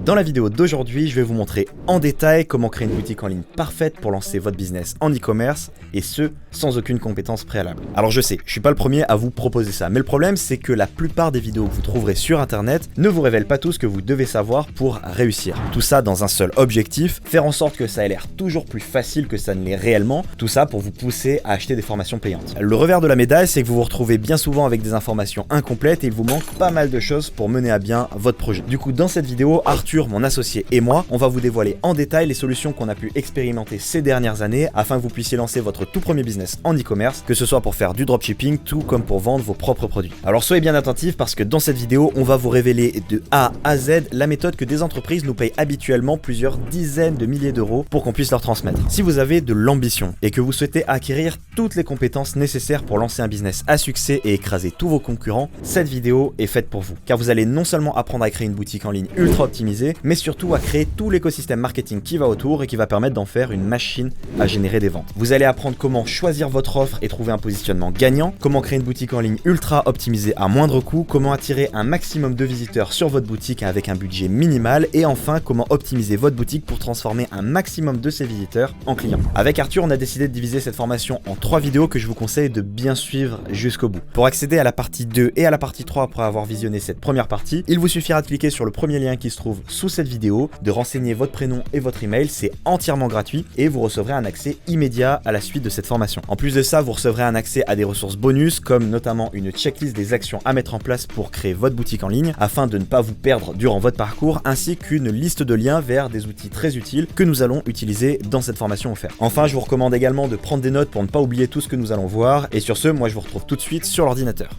Dans la vidéo d'aujourd'hui, je vais vous montrer en détail comment créer une boutique en ligne parfaite pour lancer votre business en e-commerce et ce, sans aucune compétence préalable. Alors je sais, je suis pas le premier à vous proposer ça, mais le problème c'est que la plupart des vidéos que vous trouverez sur internet ne vous révèlent pas tout ce que vous devez savoir pour réussir. Tout ça dans un seul objectif, faire en sorte que ça ait l'air toujours plus facile que ça ne l'est réellement, tout ça pour vous pousser à acheter des formations payantes. Le revers de la médaille, c'est que vous vous retrouvez bien souvent avec des informations incomplètes et il vous manque pas mal de choses pour mener à bien votre projet. Du coup, dans cette vidéo, Arthur, mon associé et moi, on va vous dévoiler en détail les solutions qu'on a pu expérimenter ces dernières années afin que vous puissiez lancer votre tout premier business en e-commerce, que ce soit pour faire du dropshipping, tout comme pour vendre vos propres produits. Alors soyez bien attentifs parce que dans cette vidéo, on va vous révéler de A à Z la méthode que des entreprises nous payent habituellement plusieurs dizaines de milliers d'euros pour qu'on puisse leur transmettre. Si vous avez de l'ambition et que vous souhaitez acquérir toutes les compétences nécessaires pour lancer un business à succès et écraser tous vos concurrents, cette vidéo est faite pour vous. Car vous allez non seulement apprendre à créer une boutique en ligne ultra optimisée, mais surtout à créer tout l'écosystème marketing qui va autour et qui va permettre d'en faire une machine à générer des ventes. Vous allez apprendre comment choisir votre offre et trouver un positionnement gagnant, comment créer une boutique en ligne ultra optimisée à moindre coût, comment attirer un maximum de visiteurs sur votre boutique avec un budget minimal et enfin comment optimiser votre boutique pour transformer un maximum de ces visiteurs en clients. Avec Arthur, on a décidé de diviser cette formation en 3 vidéos que je vous conseille de bien suivre jusqu'au bout. Pour accéder à la partie 2 et à la partie 3 après avoir visionné cette première partie, il vous suffira de cliquer sur le premier lien qui se trouve sous cette vidéo, de renseigner votre prénom et votre email, c'est entièrement gratuit et vous recevrez un accès immédiat à la suite de cette formation. En plus de ça, vous recevrez un accès à des ressources bonus comme notamment une checklist des actions à mettre en place pour créer votre boutique en ligne afin de ne pas vous perdre durant votre parcours ainsi qu'une liste de liens vers des outils très utiles que nous allons utiliser dans cette formation offerte. Enfin, je vous recommande également de prendre des notes pour ne pas oublier tout ce que nous allons voir et sur ce, moi je vous retrouve tout de suite sur l'ordinateur.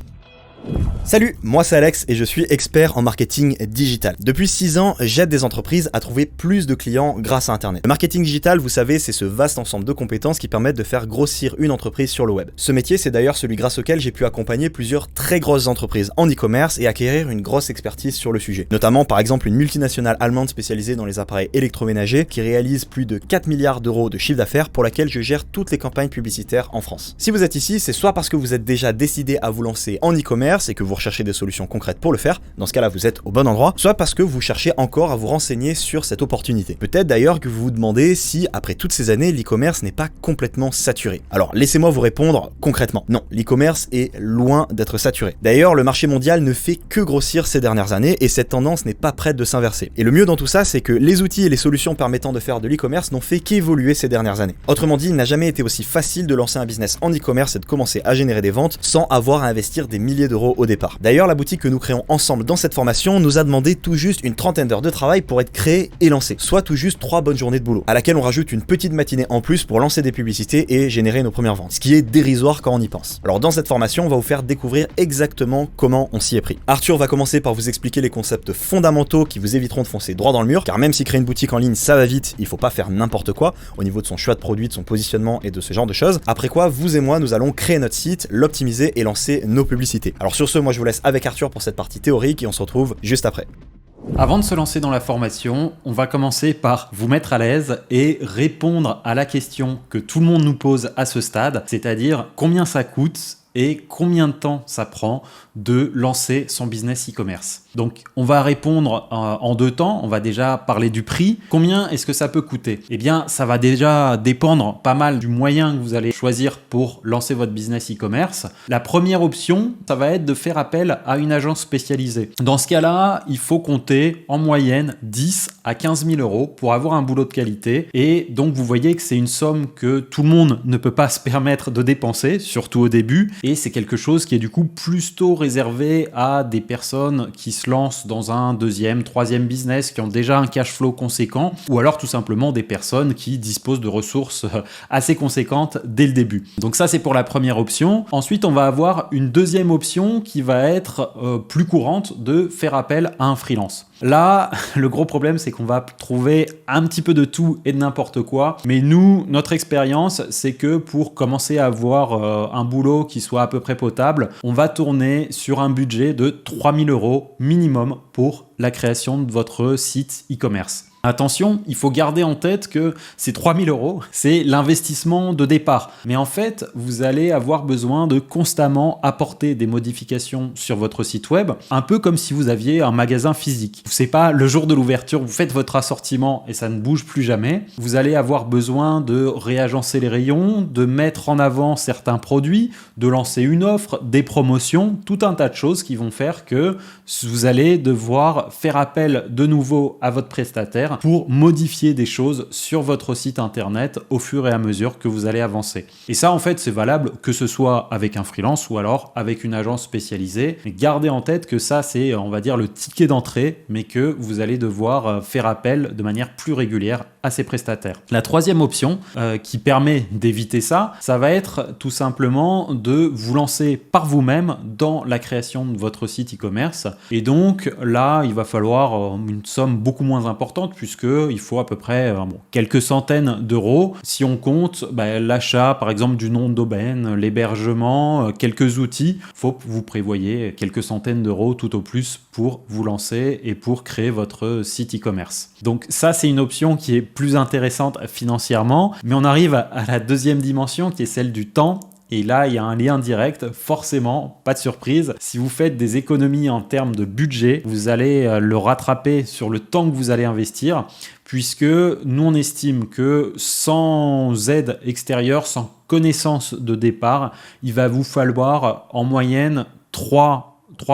Salut, moi c'est Alex et je suis expert en marketing digital. Depuis 6 ans, j'aide des entreprises à trouver plus de clients grâce à Internet. Le marketing digital, vous savez, c'est ce vaste ensemble de compétences qui permettent de faire grossir une entreprise sur le web. Ce métier, c'est d'ailleurs celui grâce auquel j'ai pu accompagner plusieurs très grosses entreprises en e-commerce et acquérir une grosse expertise sur le sujet. Notamment par exemple une multinationale allemande spécialisée dans les appareils électroménagers qui réalise plus de 4 milliards d'euros de chiffre d'affaires pour laquelle je gère toutes les campagnes publicitaires en France. Si vous êtes ici, c'est soit parce que vous êtes déjà décidé à vous lancer en e-commerce et que vous recherchez des solutions concrètes pour le faire, dans ce cas-là vous êtes au bon endroit, soit parce que vous cherchez encore à vous renseigner sur cette opportunité. Peut-être d'ailleurs que vous vous demandez si, après toutes ces années, l'e-commerce n'est pas complètement saturé. Alors laissez-moi vous répondre concrètement. Non, l'e-commerce est loin d'être saturé. D'ailleurs, le marché mondial ne fait que grossir ces dernières années et cette tendance n'est pas prête de s'inverser. Et le mieux dans tout ça, c'est que les outils et les solutions permettant de faire de l'e-commerce n'ont fait qu'évoluer ces dernières années. Autrement dit, il n'a jamais été aussi facile de lancer un business en e-commerce et de commencer à générer des ventes sans avoir à investir des milliers d'euros au départ. D'ailleurs, la boutique que nous créons ensemble dans cette formation nous a demandé tout juste une trentaine d'heures de travail pour être créée et lancée, soit tout juste 3 bonnes journées de boulot, à laquelle on rajoute une petite matinée en plus pour lancer des publicités et générer nos premières ventes, ce qui est dérisoire quand on y pense. Alors dans cette formation, on va vous faire découvrir exactement comment on s'y est pris. Arthur va commencer par vous expliquer les concepts fondamentaux qui vous éviteront de foncer droit dans le mur, car même si créer une boutique en ligne ça va vite, il faut pas faire n'importe quoi au niveau de son choix de produit, de son positionnement et de ce genre de choses. Après quoi, vous et moi, nous allons créer notre site, l'optimiser et lancer nos publicités. Alors sur ce, moi je vous laisse avec Arthur pour cette partie théorique et on se retrouve juste après. Avant de se lancer dans la formation, on va commencer par vous mettre à l'aise et répondre à la question que tout le monde nous pose à ce stade, c'est-à-dire combien ça coûte et combien de temps ça prend de lancer son business e-commerce. Donc on va répondre en 2 temps. On va déjà parler du prix. Combien est-ce que ça peut coûter? Eh bien ça va déjà dépendre pas mal du moyen que vous allez choisir pour lancer votre business e-commerce. La première option, ça va être de faire appel à une agence spécialisée. Dans ce cas-là, il faut compter en moyenne 10 à 15 000 euros pour avoir un boulot de qualité. Et donc vous voyez que c'est une somme que tout le monde ne peut pas se permettre de dépenser, surtout au début. Et c'est quelque chose qui est du coup plutôt réservé à des personnes qui se lancent dans un 2e, 3e business, qui ont déjà un cash flow conséquent, ou alors tout simplement des personnes qui disposent de ressources assez conséquentes dès le début. Donc ça c'est pour la première option. Ensuite on va avoir une deuxième option qui va être plus courante, de faire appel à un freelance. Là, le gros problème, c'est qu'on va trouver un petit peu de tout et de n'importe quoi. Mais nous, notre expérience, c'est que pour commencer à avoir un boulot qui soit à peu près potable, on va tourner sur un budget de 3 000 euros minimum pour la création de votre site e-commerce. Attention, il faut garder en tête que ces 3 000 €, c'est l'investissement de départ. Mais en fait, vous allez avoir besoin de constamment apporter des modifications sur votre site web, un peu comme si vous aviez un magasin physique. C'est pas le jour de l'ouverture, vous faites votre assortiment et ça ne bouge plus jamais. Vous allez avoir besoin de réagencer les rayons, de mettre en avant certains produits, de lancer une offre, des promotions, tout un tas de choses qui vont faire que vous allez devoir faire appel de nouveau à votre prestataire pour modifier des choses sur votre site internet au fur et à mesure que vous allez avancer. Et ça, en fait, c'est valable que ce soit avec un freelance ou alors avec une agence spécialisée. Mais gardez en tête que ça, c'est, on va dire, le ticket d'entrée, mais que vous allez devoir faire appel de manière plus régulière à ces prestataires. La troisième option qui permet d'éviter ça, ça va être tout simplement de vous lancer par vous-même dans la création de votre site e-commerce. Et donc là, il va falloir une somme beaucoup moins importante puisqu'il faut à peu près quelques centaines d'euros. Si on compte l'achat par exemple du nom de domaine, l'hébergement, quelques outils, il faut que vous prévoyez quelques centaines d'euros tout au plus pour vous lancer et pour créer votre site e-commerce. Donc ça, c'est une option qui est plus intéressante financièrement, mais on arrive à la deuxième dimension qui est celle du temps. Et là, il y a un lien direct, forcément, pas de surprise. Si vous faites des économies en termes de budget, vous allez le rattraper sur le temps que vous allez investir, puisque nous, on estime que sans aide extérieure, sans connaissance de départ, il va vous falloir en moyenne 3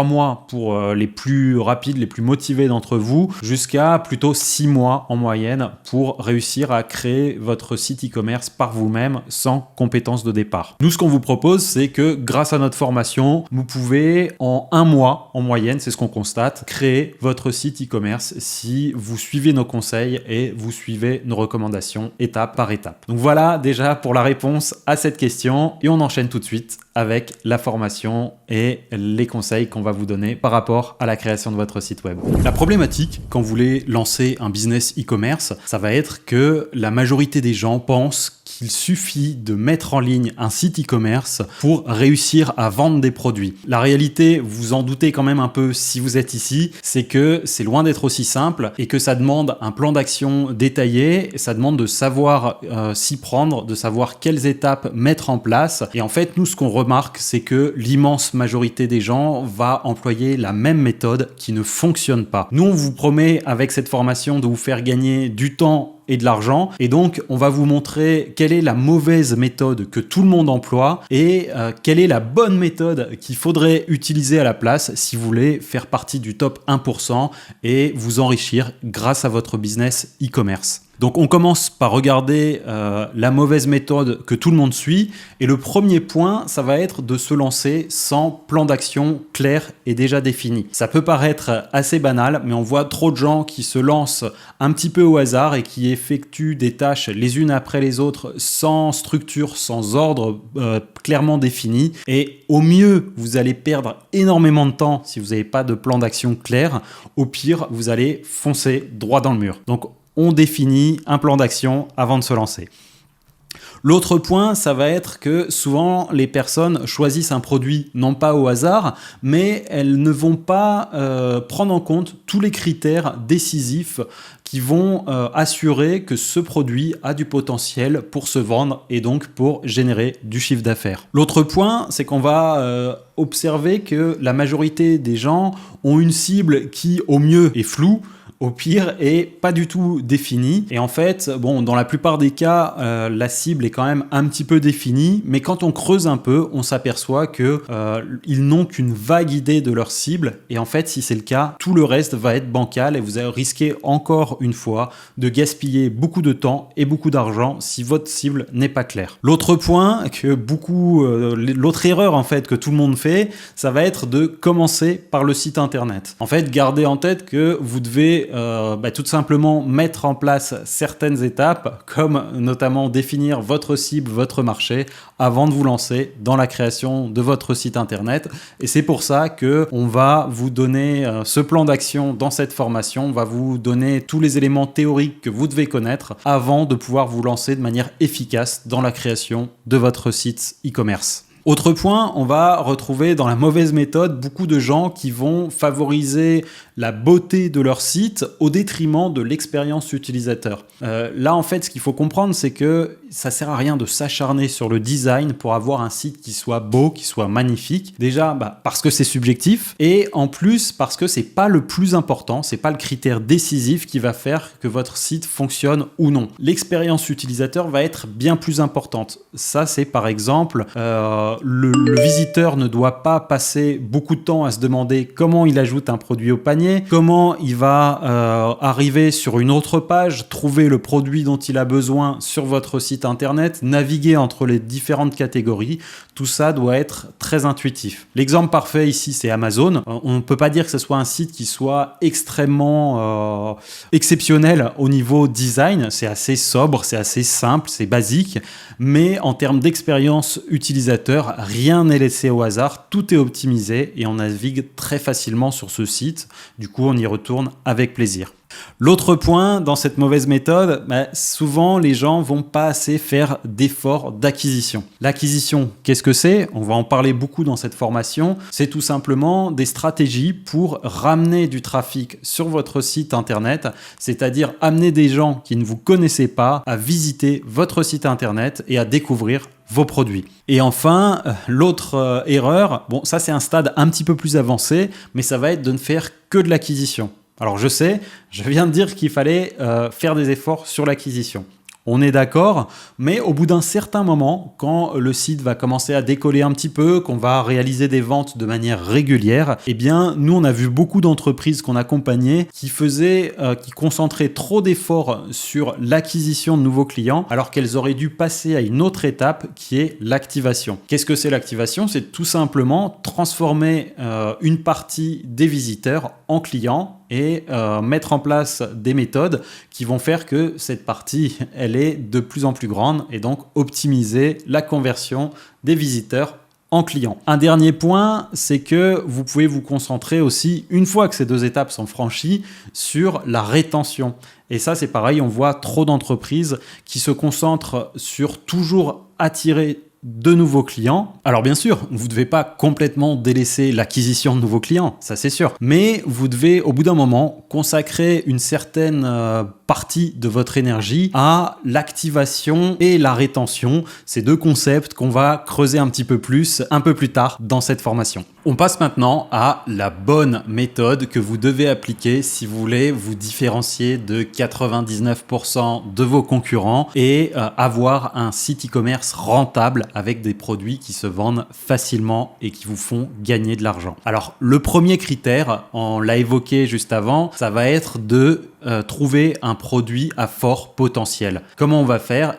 mois pour les plus rapides, les plus motivés d'entre vous, jusqu'à plutôt 6 mois en moyenne pour réussir à créer votre site e-commerce par vous-même sans compétences de départ. Nous, ce qu'on vous propose, c'est que grâce à notre formation, vous pouvez en 1 mois en moyenne, c'est ce qu'on constate, créer votre site e-commerce si vous suivez nos conseils et vous suivez nos recommandations étape par étape. Donc voilà déjà pour la réponse à cette question et on enchaîne tout de suite avec la formation et les conseils qu'on va vous donner par rapport à la création de votre site web. La problématique quand vous voulez lancer un business e-commerce, ça va être que la majorité des gens pensent qu'il suffit de mettre en ligne un site e-commerce pour réussir à vendre des produits. La réalité, vous en doutez quand même un peu si vous êtes ici, c'est que c'est loin d'être aussi simple et que ça demande un plan d'action détaillé, ça demande de savoir s'y prendre, de savoir quelles étapes mettre en place. Et en fait, nous, ce qu'on remarque, c'est que l'immense majorité des gens va employer la même méthode qui ne fonctionne pas. Nous, on vous promet avec cette formation de vous faire gagner du temps et de l'argent, et donc on va vous montrer quelle est la mauvaise méthode que tout le monde emploie et quelle est la bonne méthode qu'il faudrait utiliser à la place si vous voulez faire partie du top 1% et vous enrichir grâce à votre business e-commerce. Donc on commence par regarder la mauvaise méthode que tout le monde suit et le premier point, ça va être de se lancer sans plan d'action clair et déjà défini. Ça peut paraître assez banal, mais on voit trop de gens qui se lancent un petit peu au hasard et qui effectuent des tâches les unes après les autres sans structure, sans ordre clairement défini. Et au mieux, vous allez perdre énormément de temps si vous n'avez pas de plan d'action clair. Au pire, vous allez foncer droit dans le mur. Donc on définit un plan d'action avant de se lancer. L'autre point, ça va être que souvent les personnes choisissent un produit non pas au hasard, mais elles ne vont pas prendre en compte tous les critères décisifs qui vont assurer que ce produit a du potentiel pour se vendre et donc pour générer du chiffre d'affaires. L'autre point, c'est qu'on va observer que la majorité des gens ont une cible qui, au mieux, est floue, au pire, est pas du tout définie. Et en fait, dans la plupart des cas, la cible est quand même un petit peu définie, mais quand on creuse un peu, on s'aperçoit que ils n'ont qu'une vague idée de leur cible. Et en fait, si c'est le cas, tout le reste va être bancal et vous allez risquer encore une fois de gaspiller beaucoup de temps et beaucoup d'argent si votre cible n'est pas claire. L'autre point que l'autre erreur en fait que tout le monde fait, ça va être de commencer par le site internet. En fait, gardez en tête que vous devez tout simplement mettre en place certaines étapes, comme notamment définir votre cible, votre marché, avant de vous lancer dans la création de votre site internet. Et c'est pour ça qu'on va vous donner ce plan d'action dans cette formation. On va vous donner tous les éléments théoriques que vous devez connaître avant de pouvoir vous lancer de manière efficace dans la création de votre site e-commerce. Autre point, on va retrouver dans la mauvaise méthode beaucoup de gens qui vont favoriser la beauté de leur site au détriment de l'expérience utilisateur. Là, en fait, ce qu'il faut comprendre, c'est que ça sert à rien de s'acharner sur le design pour avoir un site qui soit beau, qui soit magnifique. Déjà, parce que c'est subjectif, et en plus parce que c'est pas le plus important, c'est pas le critère décisif qui va faire que votre site fonctionne ou non. L'expérience utilisateur va être bien plus importante. Ça, c'est par exemple, le visiteur ne doit pas passer beaucoup de temps à se demander comment il ajoute un produit au panier, comment il va arriver sur une autre page, trouver le produit dont il a besoin sur votre site internet, naviguer entre les différentes catégories. Tout ça doit être très intuitif. L'exemple parfait ici, c'est Amazon. On ne peut pas dire que ce soit un site qui soit extrêmement exceptionnel au niveau design. C'est assez sobre, c'est assez simple, c'est basique. Mais en termes d'expérience utilisateur, rien n'est laissé au hasard. Tout est optimisé et on navigue très facilement sur ce site. Du coup, on y retourne avec plaisir. L'autre point dans cette mauvaise méthode, souvent les gens vont pas assez faire d'efforts d'acquisition. L'acquisition, qu'est-ce que c'est ? On va en parler beaucoup dans cette formation. C'est tout simplement des stratégies pour ramener du trafic sur votre site internet, c'est-à-dire amener des gens qui ne vous connaissaient pas à visiter votre site internet et à découvrir vos produits. Et enfin, l'autre erreur, ça c'est un stade un petit peu plus avancé, mais ça va être de ne faire que de l'acquisition. Alors je sais, je viens de dire qu'il fallait faire des efforts sur l'acquisition. On est d'accord, mais au bout d'un certain moment, quand le site va commencer à décoller un petit peu, qu'on va réaliser des ventes de manière régulière, nous on a vu beaucoup d'entreprises qu'on accompagnait qui concentraient trop d'efforts sur l'acquisition de nouveaux clients, alors qu'elles auraient dû passer à une autre étape qui est l'activation. Qu'est-ce que c'est l'activation ? C'est tout simplement transformer une partie des visiteurs en clients et mettre en place des méthodes qui vont faire que cette partie, elle est de plus en plus grande et donc optimiser la conversion des visiteurs en clients. Un dernier point, c'est que vous pouvez vous concentrer aussi, une fois que ces deux étapes sont franchies, sur la rétention. Et ça, c'est pareil, on voit trop d'entreprises qui se concentrent sur toujours attirer de nouveaux clients. Alors bien sûr, vous ne devez pas complètement délaisser l'acquisition de nouveaux clients, ça c'est sûr. Mais vous devez au bout d'un moment consacrer une certaine partie de votre énergie à l'activation et la rétention. Ces deux concepts qu'on va creuser un petit peu plus, un peu plus tard dans cette formation. On passe maintenant à la bonne méthode que vous devez appliquer si vous voulez vous différencier de 99% de vos concurrents et avoir un site e-commerce rentable avec des produits qui se vendent facilement et qui vous font gagner de l'argent. Alors, le premier critère, on l'a évoqué juste avant, ça va être de trouver un produit à fort potentiel. Comment on va faire ?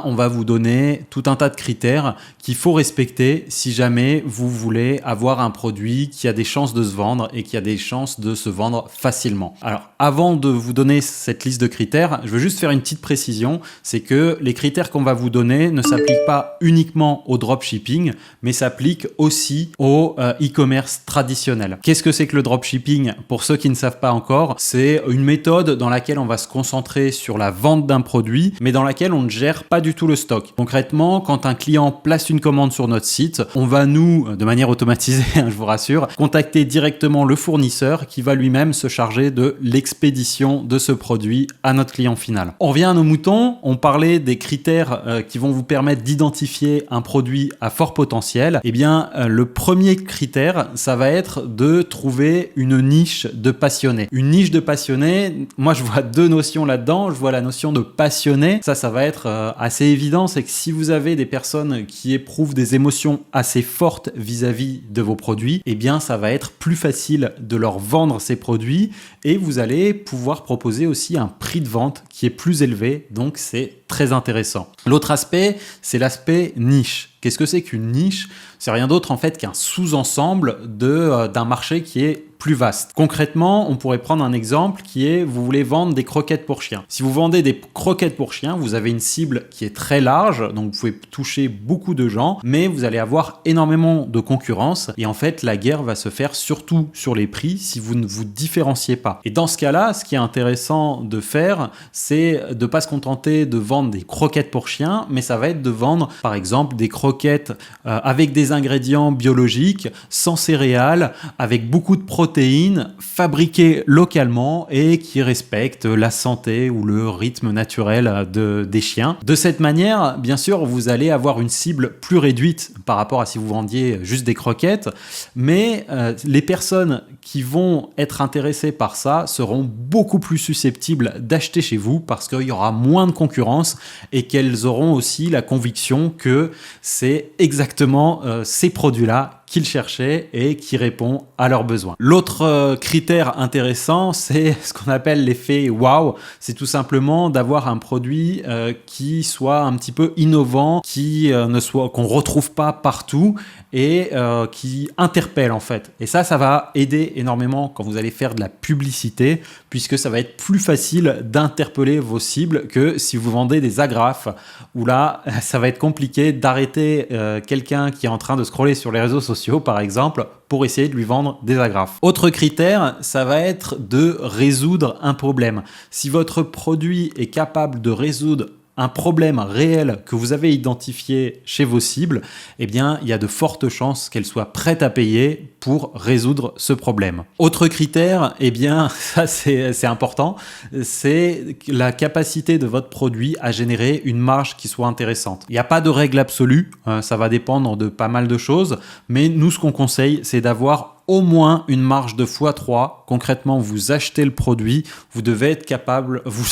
On va vous donner tout un tas de critères qu'il faut respecter si jamais vous voulez avoir un produit qui a des chances de se vendre et qui a des chances de se vendre facilement. Alors, avant de vous donner cette liste de critères, je veux juste faire une petite précision, c'est que les critères qu'on va vous donner ne s'appliquent pas uniquement au dropshipping, mais s'appliquent aussi au e-commerce traditionnel. Qu'est-ce que c'est que le dropshipping ? Pour ceux qui ne savent pas encore, c'est une méthode dans laquelle on va se concentrer sur la vente d'un produit, mais dans laquelle on ne gère pas du tout le stock. Concrètement, quand un client place une commande sur notre site, on va nous, de manière automatisée, je vous rassure, contacter directement le fournisseur qui va lui-même se charger de l'expédition de ce produit à notre client final. On revient à nos moutons, on parlait des critères qui vont vous permettre d'identifier un produit à fort potentiel. Le premier critère, ça va être de trouver une niche de passionnés. Une niche de passionnés, moi je vois deux notions là-dedans. Je vois la notion de passionné. Ça va être assez évident. C'est que si vous avez des personnes qui éprouvent des émotions assez fortes vis-à-vis de vos produits, ça va être plus facile de leur vendre ces produits et vous allez pouvoir proposer aussi un prix de vente qui est plus élevé. Donc c'est très intéressant. L'autre aspect, c'est l'aspect niche. Qu'est-ce que c'est qu'une niche ? C'est rien d'autre en fait qu'un sous-ensemble d'un marché qui est plus vaste. Concrètement, on pourrait prendre un exemple qui est, vous voulez vendre des croquettes pour chiens. Si vous vendez des croquettes pour chiens, vous avez une cible qui est très large, donc vous pouvez toucher beaucoup de gens, mais vous allez avoir énormément de concurrence et en fait, la guerre va se faire surtout sur les prix si vous ne vous différenciez pas. Et dans ce cas-là, ce qui est intéressant de faire, c'est de ne pas se contenter de vendre des croquettes pour chiens, mais ça va être de vendre, par exemple, des croquettes croquettes avec des ingrédients biologiques, sans céréales, avec beaucoup de protéines, fabriquées localement et qui respectent la santé ou le rythme naturel des chiens. De cette manière, bien sûr, vous allez avoir une cible plus réduite par rapport à si vous vendiez juste des croquettes, mais les personnes qui vont être intéressées par ça seront beaucoup plus susceptibles d'acheter chez vous parce qu'il y aura moins de concurrence et qu'elles auront aussi la conviction que c'est exactement ces produits-là qu'ils cherchaient et qui répond à leurs besoins. L'autre critère intéressant, c'est ce qu'on appelle l'effet wow. C'est tout simplement d'avoir un produit qui soit un petit peu innovant, qu'on retrouve pas partout et qui interpelle en fait. Et ça va aider énormément quand vous allez faire de la publicité, puisque ça va être plus facile d'interpeller vos cibles que si vous vendez des agrafes, où là, ça va être compliqué d'arrêter quelqu'un qui est en train de scroller sur les réseaux sociaux, par exemple, pour essayer de lui vendre des agrafes. Autre critère, ça va être de résoudre un problème. Si votre produit est capable de résoudre un problème réel que vous avez identifié chez vos cibles, eh bien, il y a de fortes chances qu'elles soient prêtes à payer pour résoudre ce problème. Autre critère, eh bien, ça c'est important, c'est la capacité de votre produit à générer une marge qui soit intéressante. Il n'y a pas de règle absolue, ça va dépendre de pas mal de choses, mais nous, ce qu'on conseille, c'est d'avoir au moins une marge de x3. Concrètement, vous achetez le produit, vous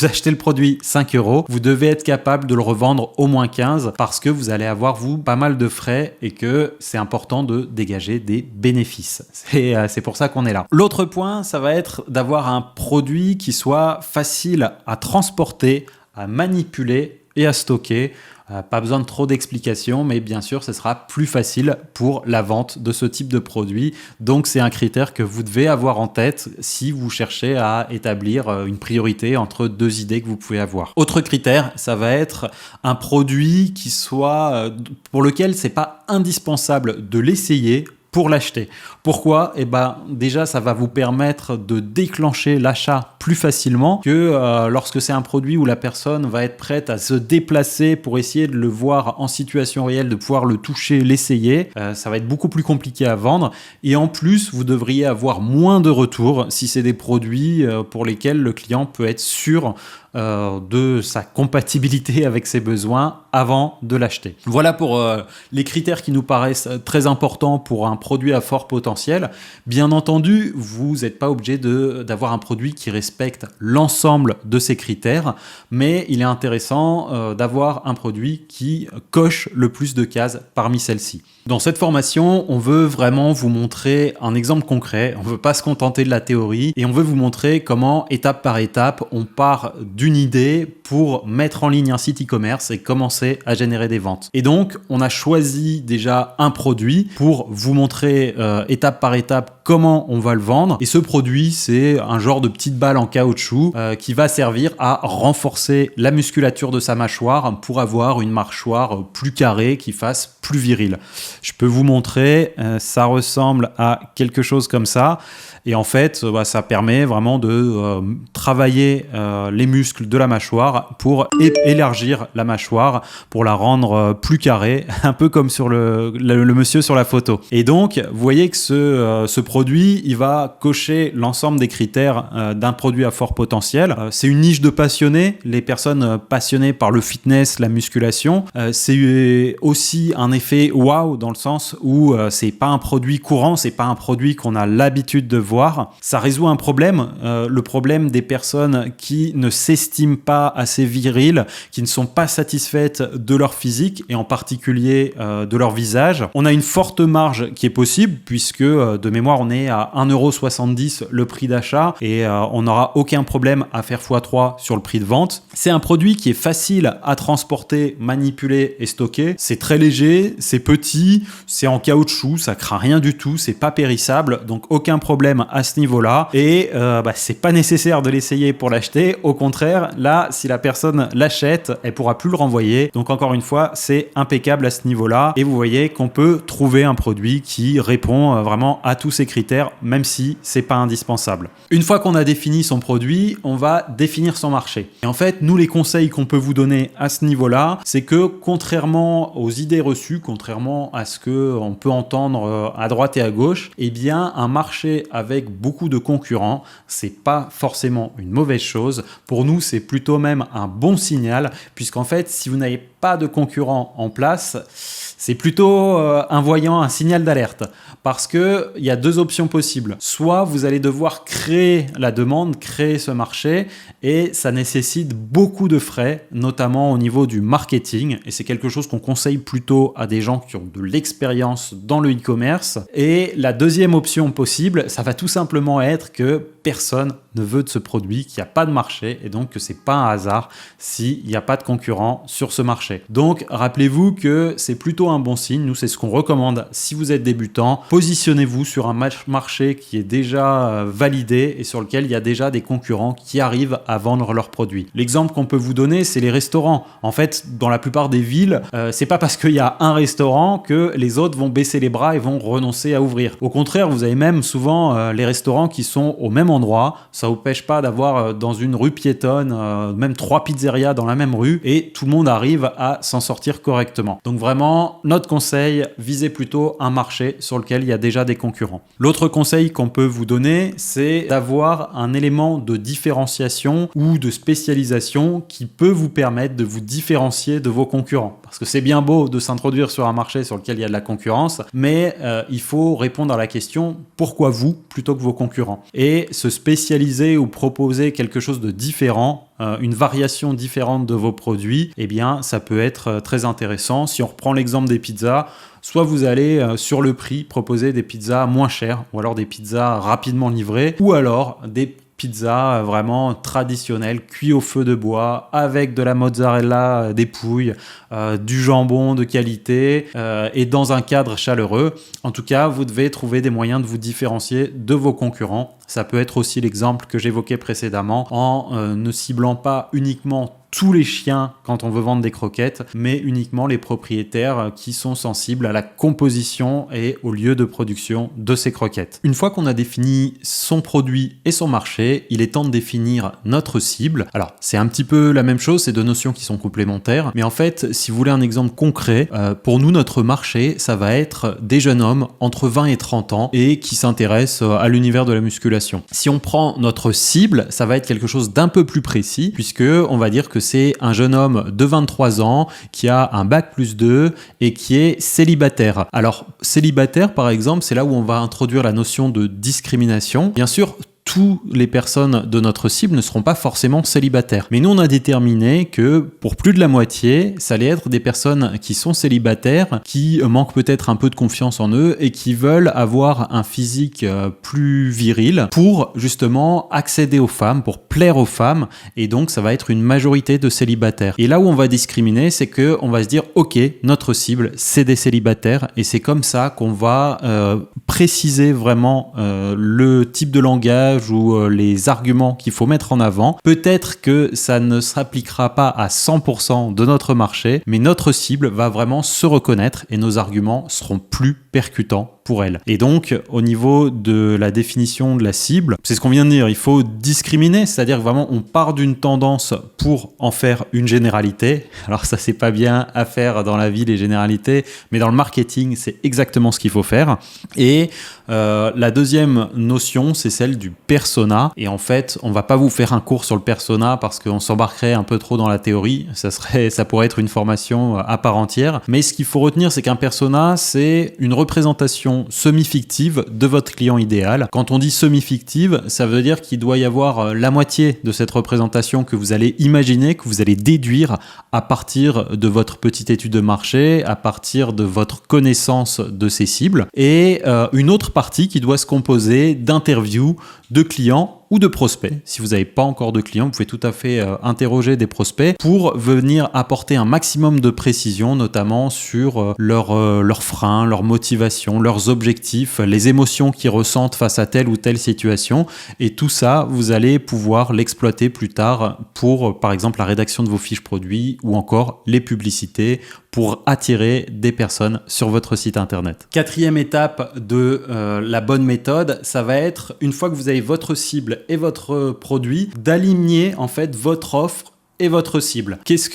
achetez le produit 5 €, vous devez être capable de le revendre au moins 15 parce que vous allez avoir, vous, pas mal de frais et que c'est important de dégager des bénéfices. C'est pour ça qu'on est là. L'autre point, ça va être d'avoir un produit qui soit facile à transporter, à manipuler et à stocker. Pas besoin de trop d'explications, mais bien sûr, ce sera plus facile pour la vente de ce type de produit. Donc, c'est un critère que vous devez avoir en tête si vous cherchez à établir une priorité entre deux idées que vous pouvez avoir. Autre critère, ça va être un produit qui soit pour lequel c'est pas indispensable de l'essayer pour l'acheter. Pourquoi ? Eh ben, déjà, ça va vous permettre de déclencher l'achat plus facilement que lorsque c'est un produit où la personne va être prête à se déplacer pour essayer de le voir en situation réelle, de pouvoir le toucher, l'essayer. Ça va être beaucoup plus compliqué à vendre. Et en plus, vous devriez avoir moins de retours si c'est des produits pour lesquels le client peut être sûr de sa compatibilité avec ses besoins avant de l'acheter. Voilà pour les critères qui nous paraissent très importants pour un produit à fort potentiel. Bien entendu, vous n'êtes pas obligé d'avoir un produit qui respecte l'ensemble de ces critères, mais il est intéressant d'avoir un produit qui coche le plus de cases parmi celles-ci. Dans cette formation, on veut vraiment vous montrer un exemple concret, on ne veut pas se contenter de la théorie et on veut vous montrer comment, étape par étape, on part d'une idée pour mettre en ligne un site e-commerce et commencer à générer des ventes. Et donc, on a choisi déjà un produit pour vous montrer étape par étape comment on va le vendre. Et ce produit, c'est un genre de petite balle en caoutchouc qui va servir à renforcer la musculature de sa mâchoire pour avoir une mâchoire plus carrée qui fasse plus virile. Je peux vous montrer, ça ressemble à quelque chose comme ça. Et en fait, ça permet vraiment de travailler les muscles de la mâchoire pour élargir la mâchoire, pour la rendre plus carrée, un peu comme sur le monsieur sur la photo. Et donc, vous voyez que ce produit, il va cocher l'ensemble des critères d'un produit à fort potentiel. C'est une niche de passionnés, les personnes passionnées par le fitness, la musculation. C'est aussi un effet wow dans le sens où c'est pas un produit courant, c'est pas un produit qu'on a l'habitude de voir. Ça résout un problème, le problème des personnes qui ne s'estiment pas assez viriles, qui ne sont pas satisfaites de leur physique et en particulier de leur visage. On a une forte marge qui est possible puisque de mémoire on est à 1,70 € le prix d'achat et on n'aura aucun problème à faire x3 sur le prix de vente. C'est un produit qui est facile à transporter, manipuler et stocker. C'est très léger, c'est petit, c'est en caoutchouc, ça craint rien du tout, c'est pas périssable, donc aucun problème à ce niveau-là. Et c'est pas nécessaire de l'essayer pour l'acheter. Au contraire, là, si la personne l'achète, elle pourra plus le renvoyer. Donc encore une fois, c'est impeccable à ce niveau-là. Et vous voyez qu'on peut trouver un produit qui répond vraiment à tous ces critères, même si c'est pas indispensable. Une fois qu'on a défini son produit, on va définir son marché. Et en fait, nous, les conseils qu'on peut vous donner à ce niveau-là, c'est que contrairement aux idées reçues, contrairement à ce qu'on peut entendre à droite et à gauche, eh bien, un marché avec beaucoup de concurrents, c'est pas forcément une mauvaise chose. Pour nous, c'est plutôt même un bon signal, puisqu'en fait, si vous n'avez pas de concurrents en place, c'est plutôt un signal d'alerte. Parce qu'il y a deux options possibles. Soit vous allez devoir créer la demande, créer ce marché, et ça nécessite beaucoup de frais, notamment au niveau du marketing. Et c'est quelque chose qu'on conseille plutôt à des gens qui ont de l'expérience dans le e-commerce. Et la deuxième option possible, ça va tout simplement être que personne ne veut de ce produit, qu'il n'y a pas de marché, et donc que c'est pas un hasard s'il n'y a pas de concurrent sur ce marché. Donc rappelez-vous que c'est plutôt un bon signe. Nous, c'est ce qu'on recommande si vous êtes débutant. Positionnez-vous sur un marché qui est déjà validé et sur lequel il y a déjà des concurrents qui arrivent à vendre leurs produits. L'exemple qu'on peut vous donner, c'est les restaurants. En fait, dans la plupart des villes, c'est pas parce qu'il y a un restaurant que les autres vont baisser les bras et vont renoncer à ouvrir. Au contraire, vous avez même souvent les restaurants qui sont au même endroit. Ça vous pêche pas d'avoir dans une rue piétonne même 3 pizzerias dans la même rue et tout le monde arrive à s'en sortir correctement. Donc vraiment, notre conseil, visez plutôt un marché sur lequel il y a déjà des concurrents. L'autre conseil qu'on peut vous donner, c'est d'avoir un élément de différenciation ou de spécialisation qui peut vous permettre de vous différencier de vos concurrents. Parce que c'est bien beau de s'introduire sur un marché sur lequel il y a de la concurrence, mais il faut répondre à la question pourquoi vous plutôt que vos concurrents. Et se spécialiser ou proposer quelque chose de différent, une variation différente de vos produits, eh bien ça peut être très intéressant. Si on reprend l'exemple des pizzas, soit vous allez sur le prix proposer des pizzas moins chères ou alors des pizzas rapidement livrées ou alors des pizzas vraiment traditionnelles, cuites au feu de bois avec de la mozzarella, des pouilles, du jambon de qualité et dans un cadre chaleureux. En tout cas, vous devez trouver des moyens de vous différencier de vos concurrents. Ça peut être aussi l'exemple que j'évoquais précédemment en ne ciblant pas uniquement tous les chiens quand on veut vendre des croquettes, mais uniquement les propriétaires qui sont sensibles à la composition et au lieu de production de ces croquettes. Une fois qu'on a défini son produit et son marché, il est temps de définir notre cible. Alors, c'est un petit peu la même chose, c'est deux notions qui sont complémentaires, mais en fait, si vous voulez un exemple concret, pour nous, notre marché, ça va être des jeunes hommes entre 20 et 30 ans et qui s'intéressent à l'univers de la musculation. Si on prend notre cible, ça va être quelque chose d'un peu plus précis, puisque on va dire que c'est un jeune homme de 23 ans qui a un bac+2 et qui est célibataire. Alors, célibataire, par exemple, c'est là où on va introduire la notion de discrimination. Bien sûr, toutes les personnes de notre cible ne seront pas forcément célibataires. Mais nous, on a déterminé que pour plus de la moitié, ça allait être des personnes qui sont célibataires, qui manquent peut-être un peu de confiance en eux et qui veulent avoir un physique plus viril pour justement accéder aux femmes, pour plaire aux femmes. Et donc, ça va être une majorité de célibataires. Et là où on va discriminer, c'est qu'on va se dire, ok, notre cible, c'est des célibataires. Et c'est comme ça qu'on va préciser vraiment le type de langage ou les arguments qu'il faut mettre en avant. Peut-être que ça ne s'appliquera pas à 100% de notre marché, mais notre cible va vraiment se reconnaître et nos arguments seront plus percutants pour elle. Et donc, au niveau de la définition de la cible, c'est ce qu'on vient de dire, il faut discriminer, c'est-à-dire que vraiment on part d'une tendance pour en faire une généralité. Alors ça, c'est pas bien à faire dans la vie, les généralités, mais dans le marketing, c'est exactement ce qu'il faut faire. Et la deuxième notion, c'est celle du persona. Et en fait, on va pas vous faire un cours sur le persona parce qu'on s'embarquerait un peu trop dans la théorie. Ça pourrait être une formation à part entière. Mais ce qu'il faut retenir, c'est qu'un persona, c'est une représentation semi-fictive de votre client idéal. Quand on dit semi-fictive, ça veut dire qu'il doit y avoir la moitié de cette représentation que vous allez imaginer, que vous allez déduire à partir de votre petite étude de marché, à partir de votre connaissance de ces cibles, et une autre partie qui doit se composer d'interviews de clients ou de prospects. Si vous n'avez pas encore de clients, vous pouvez tout à fait interroger des prospects pour venir apporter un maximum de précision, notamment sur leurs freins, leurs motivations, leurs objectifs, les émotions qu'ils ressentent face à telle ou telle situation. Et tout ça, vous allez pouvoir l'exploiter plus tard pour, par exemple, la rédaction de vos fiches produits ou encore les publicités pour attirer des personnes sur votre site internet. Quatrième étape de la bonne méthode, ça va être, une fois que vous avez votre cible et votre produit, d'aligner en fait votre offre et votre cible. Qu'est-ce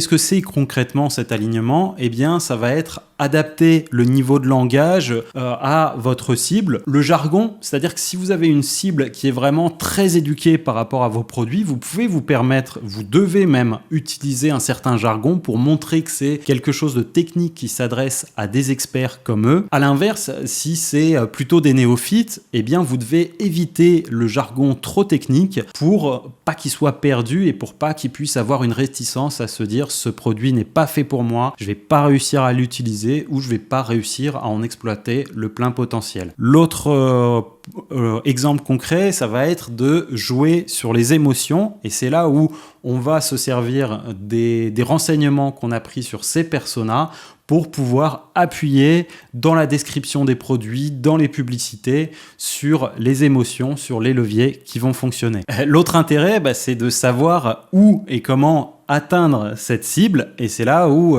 que c'est concrètement cet alignement ? Eh bien, ça va être adapter le niveau de langage à votre cible. Le jargon, c'est-à-dire que si vous avez une cible qui est vraiment très éduquée par rapport à vos produits, vous pouvez vous permettre, vous devez même utiliser un certain jargon pour montrer que c'est quelque chose de technique qui s'adresse à des experts comme eux. À l'inverse, si c'est plutôt des néophytes, eh bien vous devez éviter le jargon trop technique pour pas qu'il soit perdu et pour pas qu'il puisse avoir une réticence à se dire ce produit n'est pas fait pour moi, je vais pas réussir à l'utiliser ou je vais pas réussir à en exploiter le plein potentiel. L'autre exemple concret, ça va être de jouer sur les émotions et c'est là où on va se servir des renseignements qu'on a pris sur ces personas pour pouvoir appuyer dans la description des produits, dans les publicités, sur les émotions, sur les leviers qui vont fonctionner. L'autre intérêt, c'est de savoir où et comment atteindre cette cible et c'est là où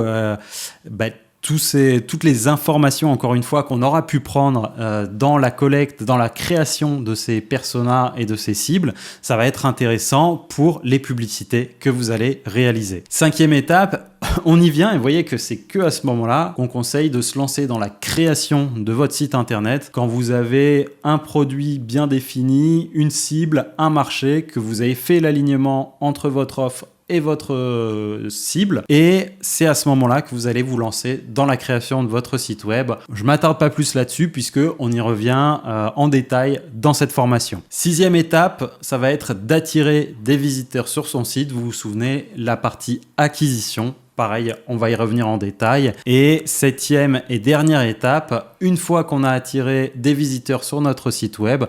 toutes les informations, encore une fois, qu'on aura pu prendre dans la collecte, dans la création de ces personas et de ces cibles, ça va être intéressant pour les publicités que vous allez réaliser. Cinquième étape, on y vient et vous voyez que c'est que à ce moment-là qu'on conseille de se lancer dans la création de votre site internet quand vous avez un produit bien défini, une cible, un marché, que vous avez fait l'alignement entre votre offre et votre cible et c'est à ce moment-là que vous allez vous lancer dans la création de votre site web. Je m'attarde pas plus là-dessus puisque on y revient en détail dans cette formation. Sixième étape, ça va être d'attirer des visiteurs sur son site. Vous vous souvenez, la partie acquisition. Pareil, on va y revenir en détail. Et septième et dernière étape, une fois qu'on a attiré des visiteurs sur notre site web,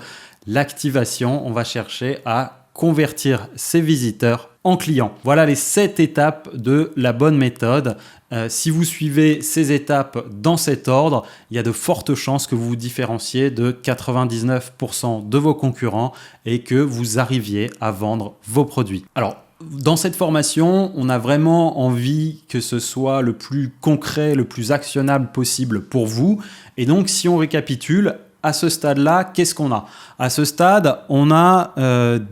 l'activation, on va chercher à convertir ces visiteurs en clients. Voilà les 7 étapes de la bonne méthode. Si vous suivez ces étapes dans cet ordre, il y a de fortes chances que vous vous différenciez de 99% de vos concurrents et que vous arriviez à vendre vos produits. Alors, dans cette formation, on a vraiment envie que ce soit le plus concret, le plus actionnable possible pour vous. Et donc, si on récapitule, à ce stade-là, qu'est-ce qu'on a ? À ce stade, on a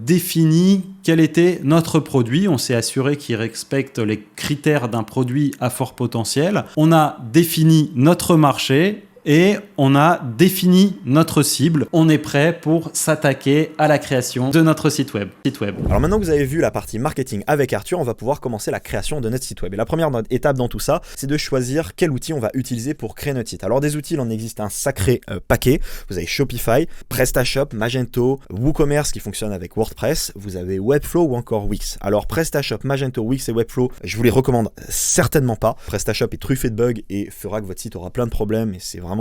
défini quel était notre produit. On s'est assuré qu'il respecte les critères d'un produit à fort potentiel. On a défini notre marché et on a défini notre cible. On est prêt pour s'attaquer à la création de notre site web. Alors maintenant que vous avez vu la partie marketing avec Arthur, on va pouvoir commencer la création de notre site web. Et la première étape dans tout ça, c'est de choisir quel outil on va utiliser pour créer notre site. Alors des outils, il en existe un sacré paquet. Vous avez Shopify, PrestaShop, Magento, WooCommerce qui fonctionne avec WordPress. Vous avez Webflow ou encore Wix. Alors PrestaShop, Magento, Wix et Webflow, je vous les recommande certainement pas. PrestaShop est truffé de bugs et fera que votre site aura plein de problèmes et c'est vraiment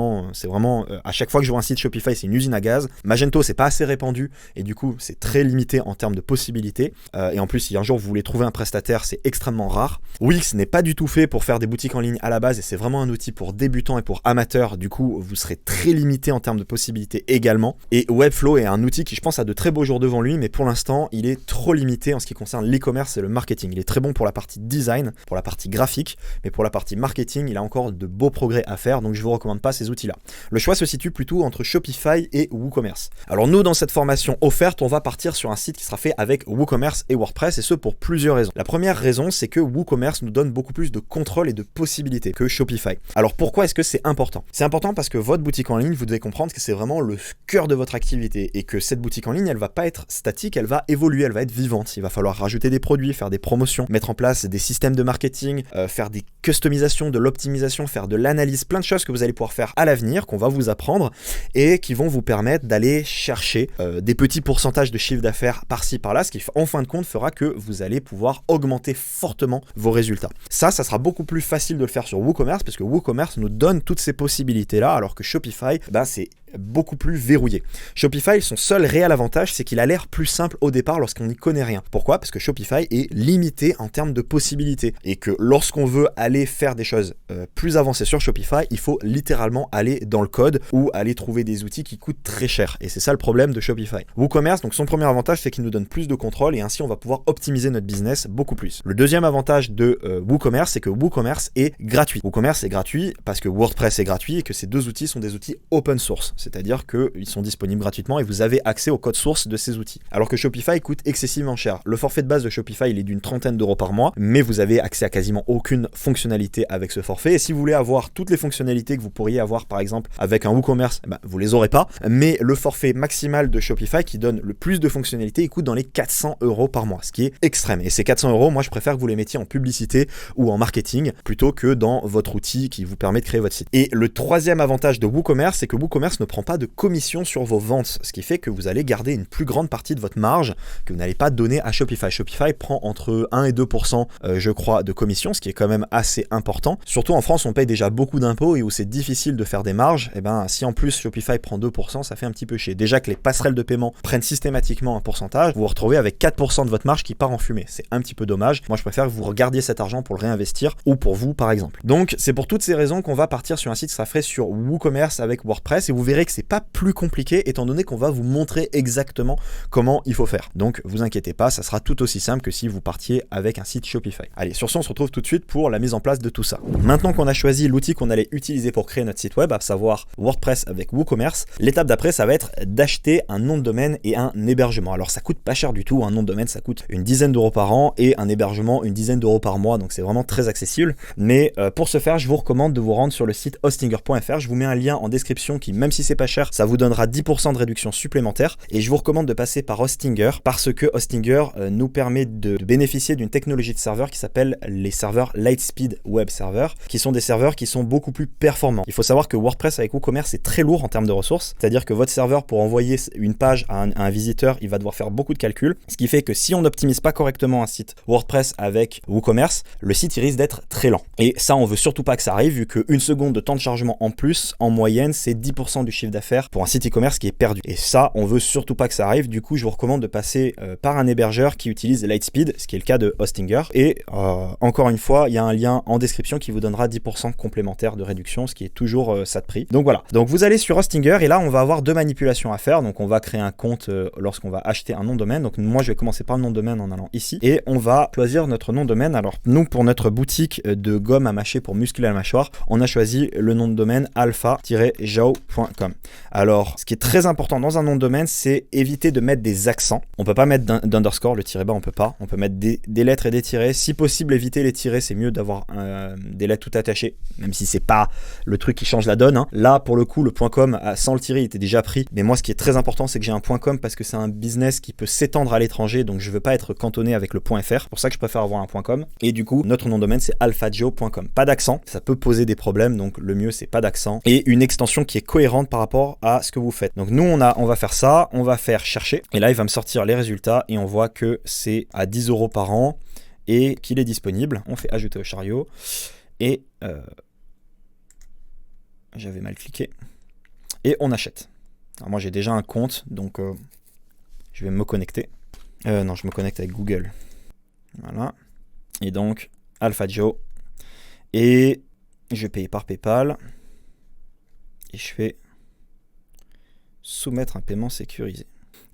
à chaque fois que je vois un site Shopify, c'est une usine à gaz. Magento, c'est pas assez répandu et du coup, c'est très limité en termes de possibilités. Et en plus, si un jour vous voulez trouver un prestataire, c'est extrêmement rare. Wix n'est pas du tout fait pour faire des boutiques en ligne à la base et c'est vraiment un outil pour débutants et pour amateurs. Du coup, vous serez très limité en termes de possibilités également. Et Webflow est un outil qui, je pense, a de très beaux jours devant lui, mais pour l'instant, il est trop limité en ce qui concerne l'e-commerce et le marketing. Il est très bon pour la partie design, pour la partie graphique, mais pour la partie marketing, il a encore de beaux progrès à faire, donc je vous recommande pas ces outils-là. Le choix se situe plutôt entre Shopify et WooCommerce. Alors nous, dans cette formation offerte, on va partir sur un site qui sera fait avec WooCommerce et WordPress, et ce pour plusieurs raisons. La première raison, c'est que WooCommerce nous donne beaucoup plus de contrôle et de possibilités que Shopify. Alors pourquoi est-ce que c'est important ? C'est important parce que votre boutique en ligne, vous devez comprendre que c'est vraiment le cœur de votre activité et que cette boutique en ligne, elle va pas être statique, elle va évoluer, elle va être vivante. Il va falloir rajouter des produits, faire des promotions, mettre en place des systèmes de marketing, faire des customisations, de l'optimisation, faire de l'analyse, plein de choses que vous allez pouvoir faire à l'avenir, qu'on va vous apprendre et qui vont vous permettre d'aller chercher des petits pourcentages de chiffre d'affaires par-ci par-là, ce qui en fin de compte fera que vous allez pouvoir augmenter fortement vos résultats. Ça sera beaucoup plus facile de le faire sur WooCommerce parce que WooCommerce nous donne toutes ces possibilités-là alors que Shopify, c'est beaucoup plus verrouillé. Shopify, son seul réel avantage, c'est qu'il a l'air plus simple au départ lorsqu'on n'y connaît rien. Pourquoi? Parce que Shopify est limité en termes de possibilités et que lorsqu'on veut aller faire des choses plus avancées sur Shopify, il faut littéralement aller dans le code ou aller trouver des outils qui coûtent très cher. Et c'est ça le problème de Shopify. WooCommerce, donc son premier avantage, c'est qu'il nous donne plus de contrôle et ainsi on va pouvoir optimiser notre business beaucoup plus. Le deuxième avantage de WooCommerce, c'est que WooCommerce est gratuit. WooCommerce est gratuit parce que WordPress est gratuit et que ces deux outils sont des outils open source, c'est-à-dire qu'ils sont disponibles gratuitement et vous avez accès au code source de ces outils. Alors que Shopify coûte excessivement cher. Le forfait de base de Shopify, il est d'une trentaine d'euros par mois, mais vous avez accès à quasiment aucune fonctionnalité avec ce forfait. Et si vous voulez avoir toutes les fonctionnalités que vous pourriez avoir par exemple avec un WooCommerce, vous les aurez pas. Mais le forfait maximal de Shopify qui donne le plus de fonctionnalités, il coûte dans les 400 euros par mois, ce qui est extrême. Et ces 400 euros, moi je préfère que vous les mettiez en publicité ou en marketing plutôt que dans votre outil qui vous permet de créer votre site. Et le troisième avantage de WooCommerce, c'est que WooCommerce ne prend pas de commission sur vos ventes, ce qui fait que vous allez garder une plus grande partie de votre marge que vous n'allez pas donner à Shopify. Shopify prend entre 1 et 2% je crois de commission, ce qui est quand même assez important. Surtout en France, on paye déjà beaucoup d'impôts et où c'est difficile de faire des marges. Et si en plus Shopify prend 2%, ça fait un petit peu chier. Déjà que les passerelles de paiement prennent systématiquement un pourcentage, vous vous retrouvez avec 4% de votre marge qui part en fumée. C'est un petit peu dommage. Moi, je préfère que vous regardiez cet argent pour le réinvestir ou pour vous, par exemple. Donc, c'est pour toutes ces raisons qu'on va partir sur un site qui sera fait sur WooCommerce avec WordPress et vous verrez que c'est pas plus compliqué étant donné qu'on va vous montrer exactement comment il faut faire. Donc, vous inquiétez pas, ça sera tout aussi simple que si vous partiez avec un site Shopify. Allez, sur ce, on se retrouve tout de suite pour la mise en place de tout ça. Maintenant qu'on a choisi l'outil qu'on allait utiliser pour créer notre site web, à savoir WordPress avec WooCommerce, l'étape d'après, ça va être d'acheter un nom de domaine et un hébergement. Alors, ça coûte pas cher du tout. Un nom de domaine, ça coûte une dizaine d'euros par an et un hébergement, une dizaine d'euros par mois. Donc, c'est vraiment très accessible. Mais pour ce faire, je vous recommande de vous rendre sur le site hostinger.fr. Je vous mets un lien en description qui, même si c'est pas cher, ça vous donnera 10% de réduction supplémentaire. Et je vous recommande de passer par Hostinger parce que Hostinger nous permet de bénéficier d'une technologie de serveur qui s'appelle les serveurs Lightspeed Web Server, qui sont des serveurs qui sont beaucoup plus performants. Il faut savoir que WordPress avec WooCommerce est très lourd en termes de ressources, c'est-à-dire que votre serveur, pour envoyer une page à un visiteur, il va devoir faire beaucoup de calculs, ce qui fait que si on n'optimise pas correctement un site WordPress avec WooCommerce, le site il risque d'être très lent. Et ça, on veut surtout pas que ça arrive, vu qu'une seconde de temps de chargement en plus, en moyenne, c'est 10% du chiffre d'affaires pour un site e-commerce qui est perdu. Et ça, on veut surtout pas que ça arrive. Du coup, je vous recommande de passer par un hébergeur qui utilise Lightspeed, ce qui est le cas de Hostinger. Et encore une fois, il y a un lien en description qui vous donnera 10% complémentaire de réduction, ce qui est toujours ça de prix. Donc voilà. Donc vous allez sur Hostinger et là, on va avoir deux manipulations à faire. Donc on va créer un compte lorsqu'on va acheter un nom de domaine. Donc moi, je vais commencer par le nom de domaine en allant ici et on va choisir notre nom de domaine. Alors nous, pour notre boutique de gomme à mâcher pour muscler la mâchoire, on a choisi le nom de domaine alpha-jao.com. Alors, ce qui est très important dans un nom de domaine, c'est éviter de mettre des accents. On peut pas mettre d'underscore, le tiret bas, on peut pas. On peut mettre des lettres et des tirets. Si possible, éviter les tirets, c'est mieux d'avoir des lettres tout attachées, même si c'est pas le truc qui change la donne. Là, pour le coup, le .com sans le tiret, il était déjà pris. Mais moi, ce qui est très important, c'est que j'ai un .com parce que c'est un business qui peut s'étendre à l'étranger, donc je veux pas être cantonné avec le .fr. C'est pour ça que je préfère avoir un .com. Et du coup, notre nom de domaine, c'est alphajao.com. Pas d'accent, ça peut poser des problèmes, donc le mieux, c'est pas d'accent. Et une extension qui est cohérente par rapport à ce que vous faites. Donc nous, on va faire ça, on va faire chercher. Et là, il va me sortir les résultats et on voit que c'est à 10 euros par an et qu'il est disponible. On fait ajouter au chariot et j'avais mal cliqué et on achète. Alors moi j'ai déjà un compte donc je vais me connecter. Non, je me connecte avec Google. Voilà. Et donc AlphaJao et je vais payer par PayPal et je fais soumettre un paiement sécurisé.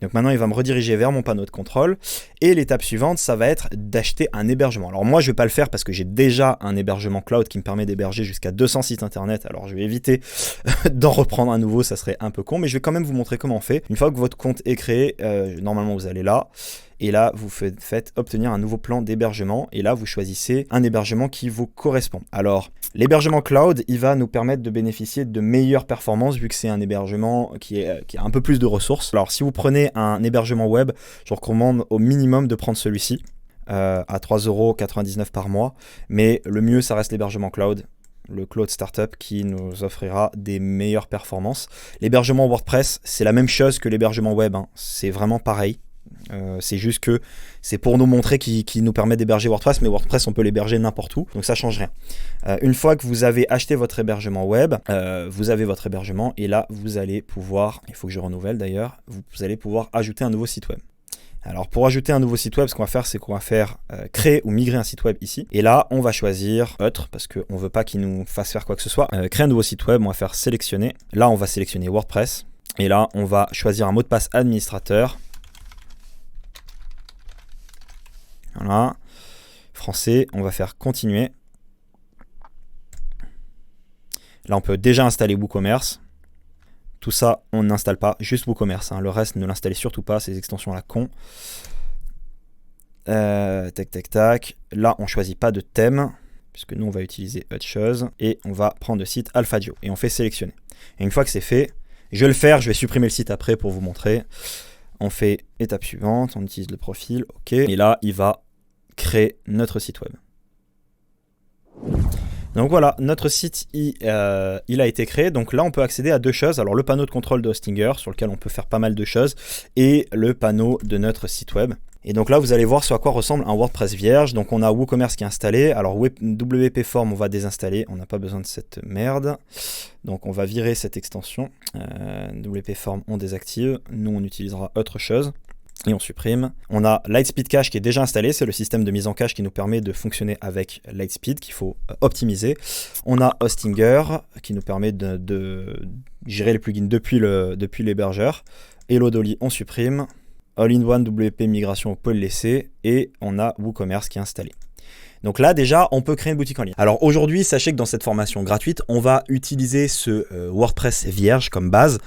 Donc maintenant, il va me rediriger vers mon panneau de contrôle. Et l'étape suivante, ça va être d'acheter un hébergement. Alors moi, je ne vais pas le faire parce que j'ai déjà un hébergement cloud qui me permet d'héberger jusqu'à 200 sites internet. Alors je vais éviter d'en reprendre un nouveau, ça serait un peu con. Mais je vais quand même vous montrer comment on fait. Une fois que votre compte est créé, normalement, vous allez là. Et là, vous faites obtenir un nouveau plan d'hébergement. Et là, vous choisissez un hébergement qui vous correspond. Alors, l'hébergement cloud, il va nous permettre de bénéficier de meilleures performances vu que c'est un hébergement qui a un peu plus de ressources. Alors, si vous prenez un hébergement web, je vous recommande au minimum de prendre celui-ci à 3,99€ par mois. Mais le mieux, ça reste l'hébergement cloud. Le Cloud Startup qui nous offrira des meilleures performances. L'hébergement WordPress, c'est la même chose que l'hébergement web. C'est vraiment pareil. C'est juste que c'est pour nous montrer qui nous permet d'héberger WordPress, mais WordPress on peut l'héberger n'importe où, donc ça change rien. Une fois que vous avez acheté votre hébergement web, vous avez votre hébergement et là vous allez pouvoir, il faut que je renouvelle d'ailleurs, vous allez pouvoir ajouter un nouveau site web. Alors pour ajouter un nouveau site web, ce qu'on va faire, c'est qu'on va faire créer ou migrer un site web ici. Et là, on va choisir autre, parce qu'on ne veut pas qu'il nous fasse faire quoi que ce soit. Créer un nouveau site web, on va faire sélectionner. Là, on va sélectionner WordPress. Et là, on va choisir un mot de passe administrateur. Voilà. Français, on va faire continuer. Là, on peut déjà installer WooCommerce. Tout ça, on n'installe pas, juste WooCommerce. Hein. Le reste, ne l'installez surtout pas, ces extensions à la con. Tac, tac, tac. Là, on ne choisit pas de thème, puisque nous, on va utiliser autre chose. Et on va prendre le site Alphadio. Et on fait sélectionner. Et une fois que c'est fait, je vais le faire, je vais supprimer le site après pour vous montrer. On fait étape suivante, on utilise le profil, OK. Et là, il va créer notre site web. Donc voilà, notre site il a été créé. Donc là, on peut accéder à deux choses. Alors le panneau de contrôle de Hostinger, sur lequel on peut faire pas mal de choses, et le panneau de notre site web. Et donc là, vous allez voir ce à quoi ressemble un WordPress vierge. Donc on a WooCommerce qui est installé. Alors WP Form, on va désinstaller. On n'a pas besoin de cette merde. Donc on va virer cette extension. WP Form, on désactive. Nous, on utilisera autre chose. Et on supprime. On a Lightspeed Cache qui est déjà installé, c'est le système de mise en cache qui nous permet de fonctionner avec Lightspeed qu'il faut optimiser. On a Hostinger qui nous permet de gérer les plugins depuis l'hébergeur. Hello Dolly, on supprime. All-in-One WP Migration, on peut le laisser. Et on a WooCommerce qui est installé. Donc là, déjà, on peut créer une boutique en ligne. Alors aujourd'hui, sachez que dans cette formation gratuite, on va utiliser ce WordPress vierge comme base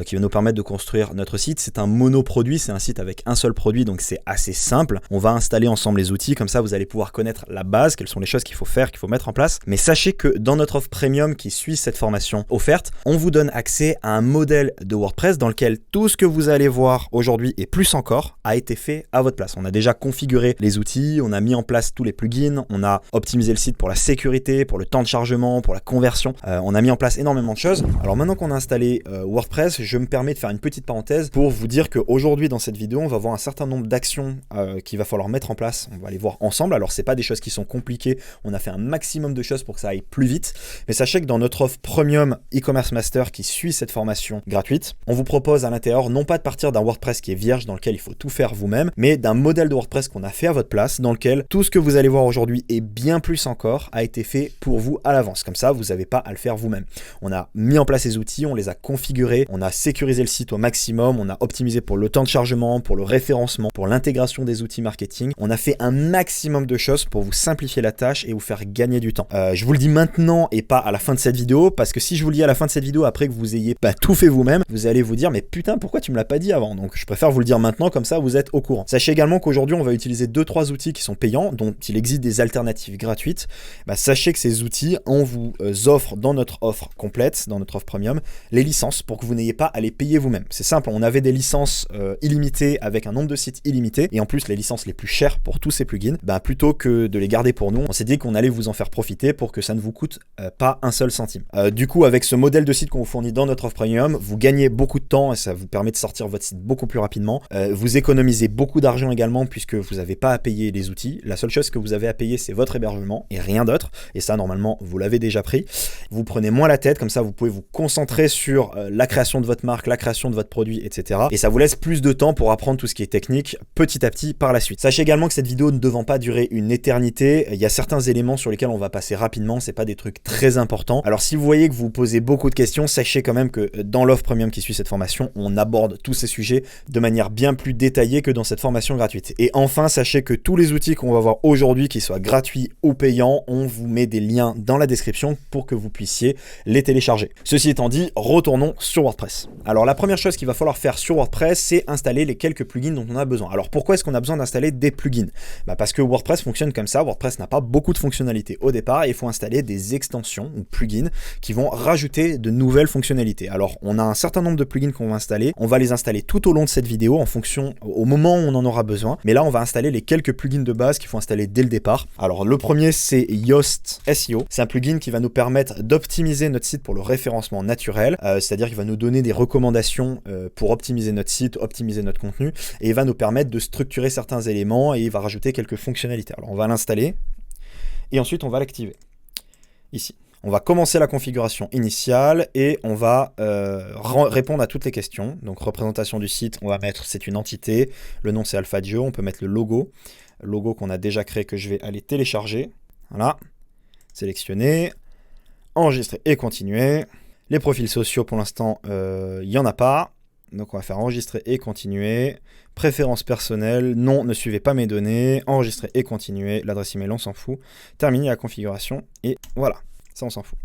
qui va nous permettre de construire notre site. C'est un monoproduit, c'est un site avec un seul produit, donc c'est assez simple. On va installer ensemble les outils, comme ça vous allez pouvoir connaître la base, quelles sont les choses qu'il faut faire, qu'il faut mettre en place. Mais sachez que dans notre offre premium qui suit cette formation offerte, on vous donne accès à un modèle de WordPress dans lequel tout ce que vous allez voir aujourd'hui et plus encore a été fait à votre place. On a déjà configuré les outils, on a mis en place tous les plugins, on a optimisé le site pour la sécurité, pour le temps de chargement, pour la conversion. On a mis en place énormément de choses. Alors maintenant qu'on a installé WordPress, je me permets de faire une petite parenthèse pour vous dire qu'aujourd'hui dans cette vidéo, on va voir un certain nombre d'actions qu'il va falloir mettre en place. On va les voir ensemble. Alors c'est pas des choses qui sont compliquées. On a fait un maximum de choses pour que ça aille plus vite. Mais sachez que dans notre offre Premium e-commerce master qui suit cette formation gratuite, on vous propose à l'intérieur non pas de partir d'un WordPress qui est vierge dans lequel il faut tout faire vous-même, mais d'un modèle de WordPress qu'on a fait à votre place dans lequel tout ce que vous allez voir aujourd'hui et bien plus encore a été fait pour vous à l'avance. Comme ça, vous n'avez pas à le faire vous-même. On a mis en place les outils, on les a configurés, on a sécurisé le site au maximum, on a optimisé pour le temps de chargement, pour le référencement, pour l'intégration des outils marketing. On a fait un maximum de choses pour vous simplifier la tâche et vous faire gagner du temps. Je vous le dis maintenant et pas à la fin de cette vidéo, parce que si je vous le dis à la fin de cette vidéo après que vous ayez tout fait vous-même, vous allez vous dire mais putain pourquoi tu me l'as pas dit avant? Donc je préfère vous le dire maintenant, comme ça vous êtes au courant. Sachez également qu'aujourd'hui on va utiliser 2-3 outils qui sont payants, dont il existe des alternatives gratuites. Sachez que ces outils, on vous offre dans notre offre complète, dans notre offre premium, les licences pour que vous n'ayez pas à les payer vous-même. C'est simple, on avait des licences illimitées avec un nombre de sites illimité et en plus les licences les plus chères pour tous ces plugins, plutôt que de les garder pour nous, on s'est dit qu'on allait vous en faire profiter pour que ça ne vous coûte pas un seul centime. Du coup, avec ce modèle de site qu'on vous fournit dans notre offre premium, vous gagnez beaucoup de temps et ça vous permet de sortir votre site beaucoup plus rapidement. Vous économisez beaucoup d'argent également puisque vous n'avez pas à payer les outils. La seule chose que vous avez à payer, c'est votre hébergement et rien d'autre. Et ça, normalement, vous l'avez déjà pris. Vous prenez moins la tête, comme ça, vous pouvez vous concentrer sur la création de votre marque, la création de votre produit, etc. Et ça vous laisse plus de temps pour apprendre tout ce qui est technique petit à petit par la suite. Sachez également que cette vidéo ne devant pas durer une éternité, il y a certains éléments sur lesquels on va passer rapidement. C'est pas des trucs très importants. Alors, si vous voyez que vous posez beaucoup de questions, sachez quand même que dans l'offre premium qui suit cette formation, on aborde tous ces sujets de manière bien plus détaillée que dans cette formation gratuite. Et enfin, sachez que tous les outils qu'on va voir aujourd'hui, qu'ils soient gratuits ou payants, on vous met des liens dans la description pour que vous puissiez les télécharger. Ceci étant dit, retournons sur WordPress. Alors la première chose qu'il va falloir faire sur WordPress, c'est installer les quelques plugins dont on a besoin. Alors pourquoi est-ce qu'on a besoin d'installer des plugins? Parce que WordPress fonctionne comme ça. WordPress n'a pas beaucoup de fonctionnalités au départ et il faut installer des extensions ou plugins qui vont rajouter de nouvelles fonctionnalités. Alors on a un certain nombre de plugins qu'on va installer. On va les installer tout au long de cette vidéo en fonction au moment où on en aura besoin. Mais là on va installer les quelques plugins de base qu'il faut installer dès dès le départ. Alors le premier c'est Yoast SEO, c'est un plugin qui va nous permettre d'optimiser notre site pour le référencement naturel, c'est-à-dire qu'il va nous donner des recommandations pour optimiser notre site, optimiser notre contenu, et il va nous permettre de structurer certains éléments et il va rajouter quelques fonctionnalités. Alors on va l'installer et ensuite on va l'activer ici. On va commencer la configuration initiale et on va répondre à toutes les questions. Donc représentation du site, on va mettre c'est une entité, le nom c'est AlphaGeo, on peut mettre le logo qu'on a déjà créé que je vais aller télécharger. Voilà, sélectionner, enregistrer et continuer. Les profils sociaux pour l'instant, il n'y en a pas. Donc on va faire enregistrer et continuer. Préférences personnelles, non, ne suivez pas mes données. Enregistrer et continuer. L'adresse email, on s'en fout. Terminer la configuration et voilà. Ça, on s'en fout.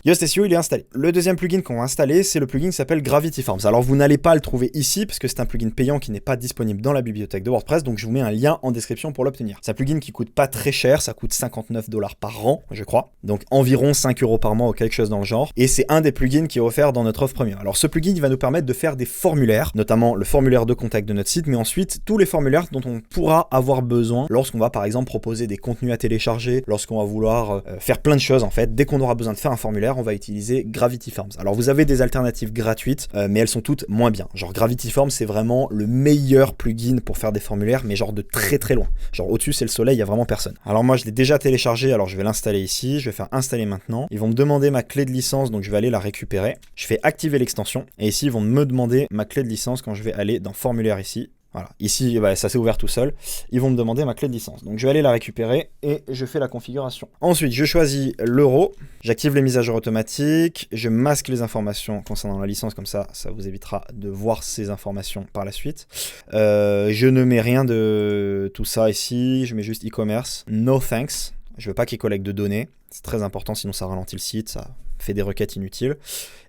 Yoast SEO, il est installé. Le deuxième plugin qu'on va installer, c'est le plugin qui s'appelle Gravity Forms. Alors, vous n'allez pas le trouver ici, parce que c'est un plugin payant qui n'est pas disponible dans la bibliothèque de WordPress, donc je vous mets un lien en description pour l'obtenir. C'est un plugin qui coûte pas très cher, ça coûte 59 $ par an, je crois. Donc, environ 5 € par mois ou quelque chose dans le genre. Et c'est un des plugins qui est offert dans notre offre premium. Alors, ce plugin, il va nous permettre de faire des formulaires, notamment le formulaire de contact de notre site, mais ensuite, tous les formulaires dont on pourra avoir besoin lorsqu'on va, par exemple, proposer des contenus à télécharger, lorsqu'on va vouloir faire plein de choses, en fait. Dès qu'on aura besoin de faire un formulaire, on va utiliser Gravity Forms. Alors vous avez des alternatives gratuites, mais elles sont toutes moins bien. Genre Gravity Forms, c'est vraiment le meilleur plugin pour faire des formulaires, mais genre de très très loin. Genre au-dessus c'est le soleil, il n'y a vraiment personne. Alors moi je l'ai déjà téléchargé, alors je vais l'installer ici, je vais faire installer maintenant. Ils vont me demander ma clé de licence, donc je vais aller la récupérer. Je fais activer l'extension, et ici ils vont me demander ma clé de licence quand je vais aller dans formulaire ici. Voilà, ici ça s'est ouvert tout seul, ils vont me demander ma clé de licence. Donc je vais aller la récupérer et je fais la configuration. Ensuite je choisis l'euro, j'active les mises à jour automatiques, je masque les informations concernant la licence, comme ça vous évitera de voir ces informations par la suite. Je ne mets rien de tout ça ici, je mets juste e-commerce, no thanks, je veux pas qu'il collecte de données, c'est très important sinon ça ralentit le site, ça fait des requêtes inutiles.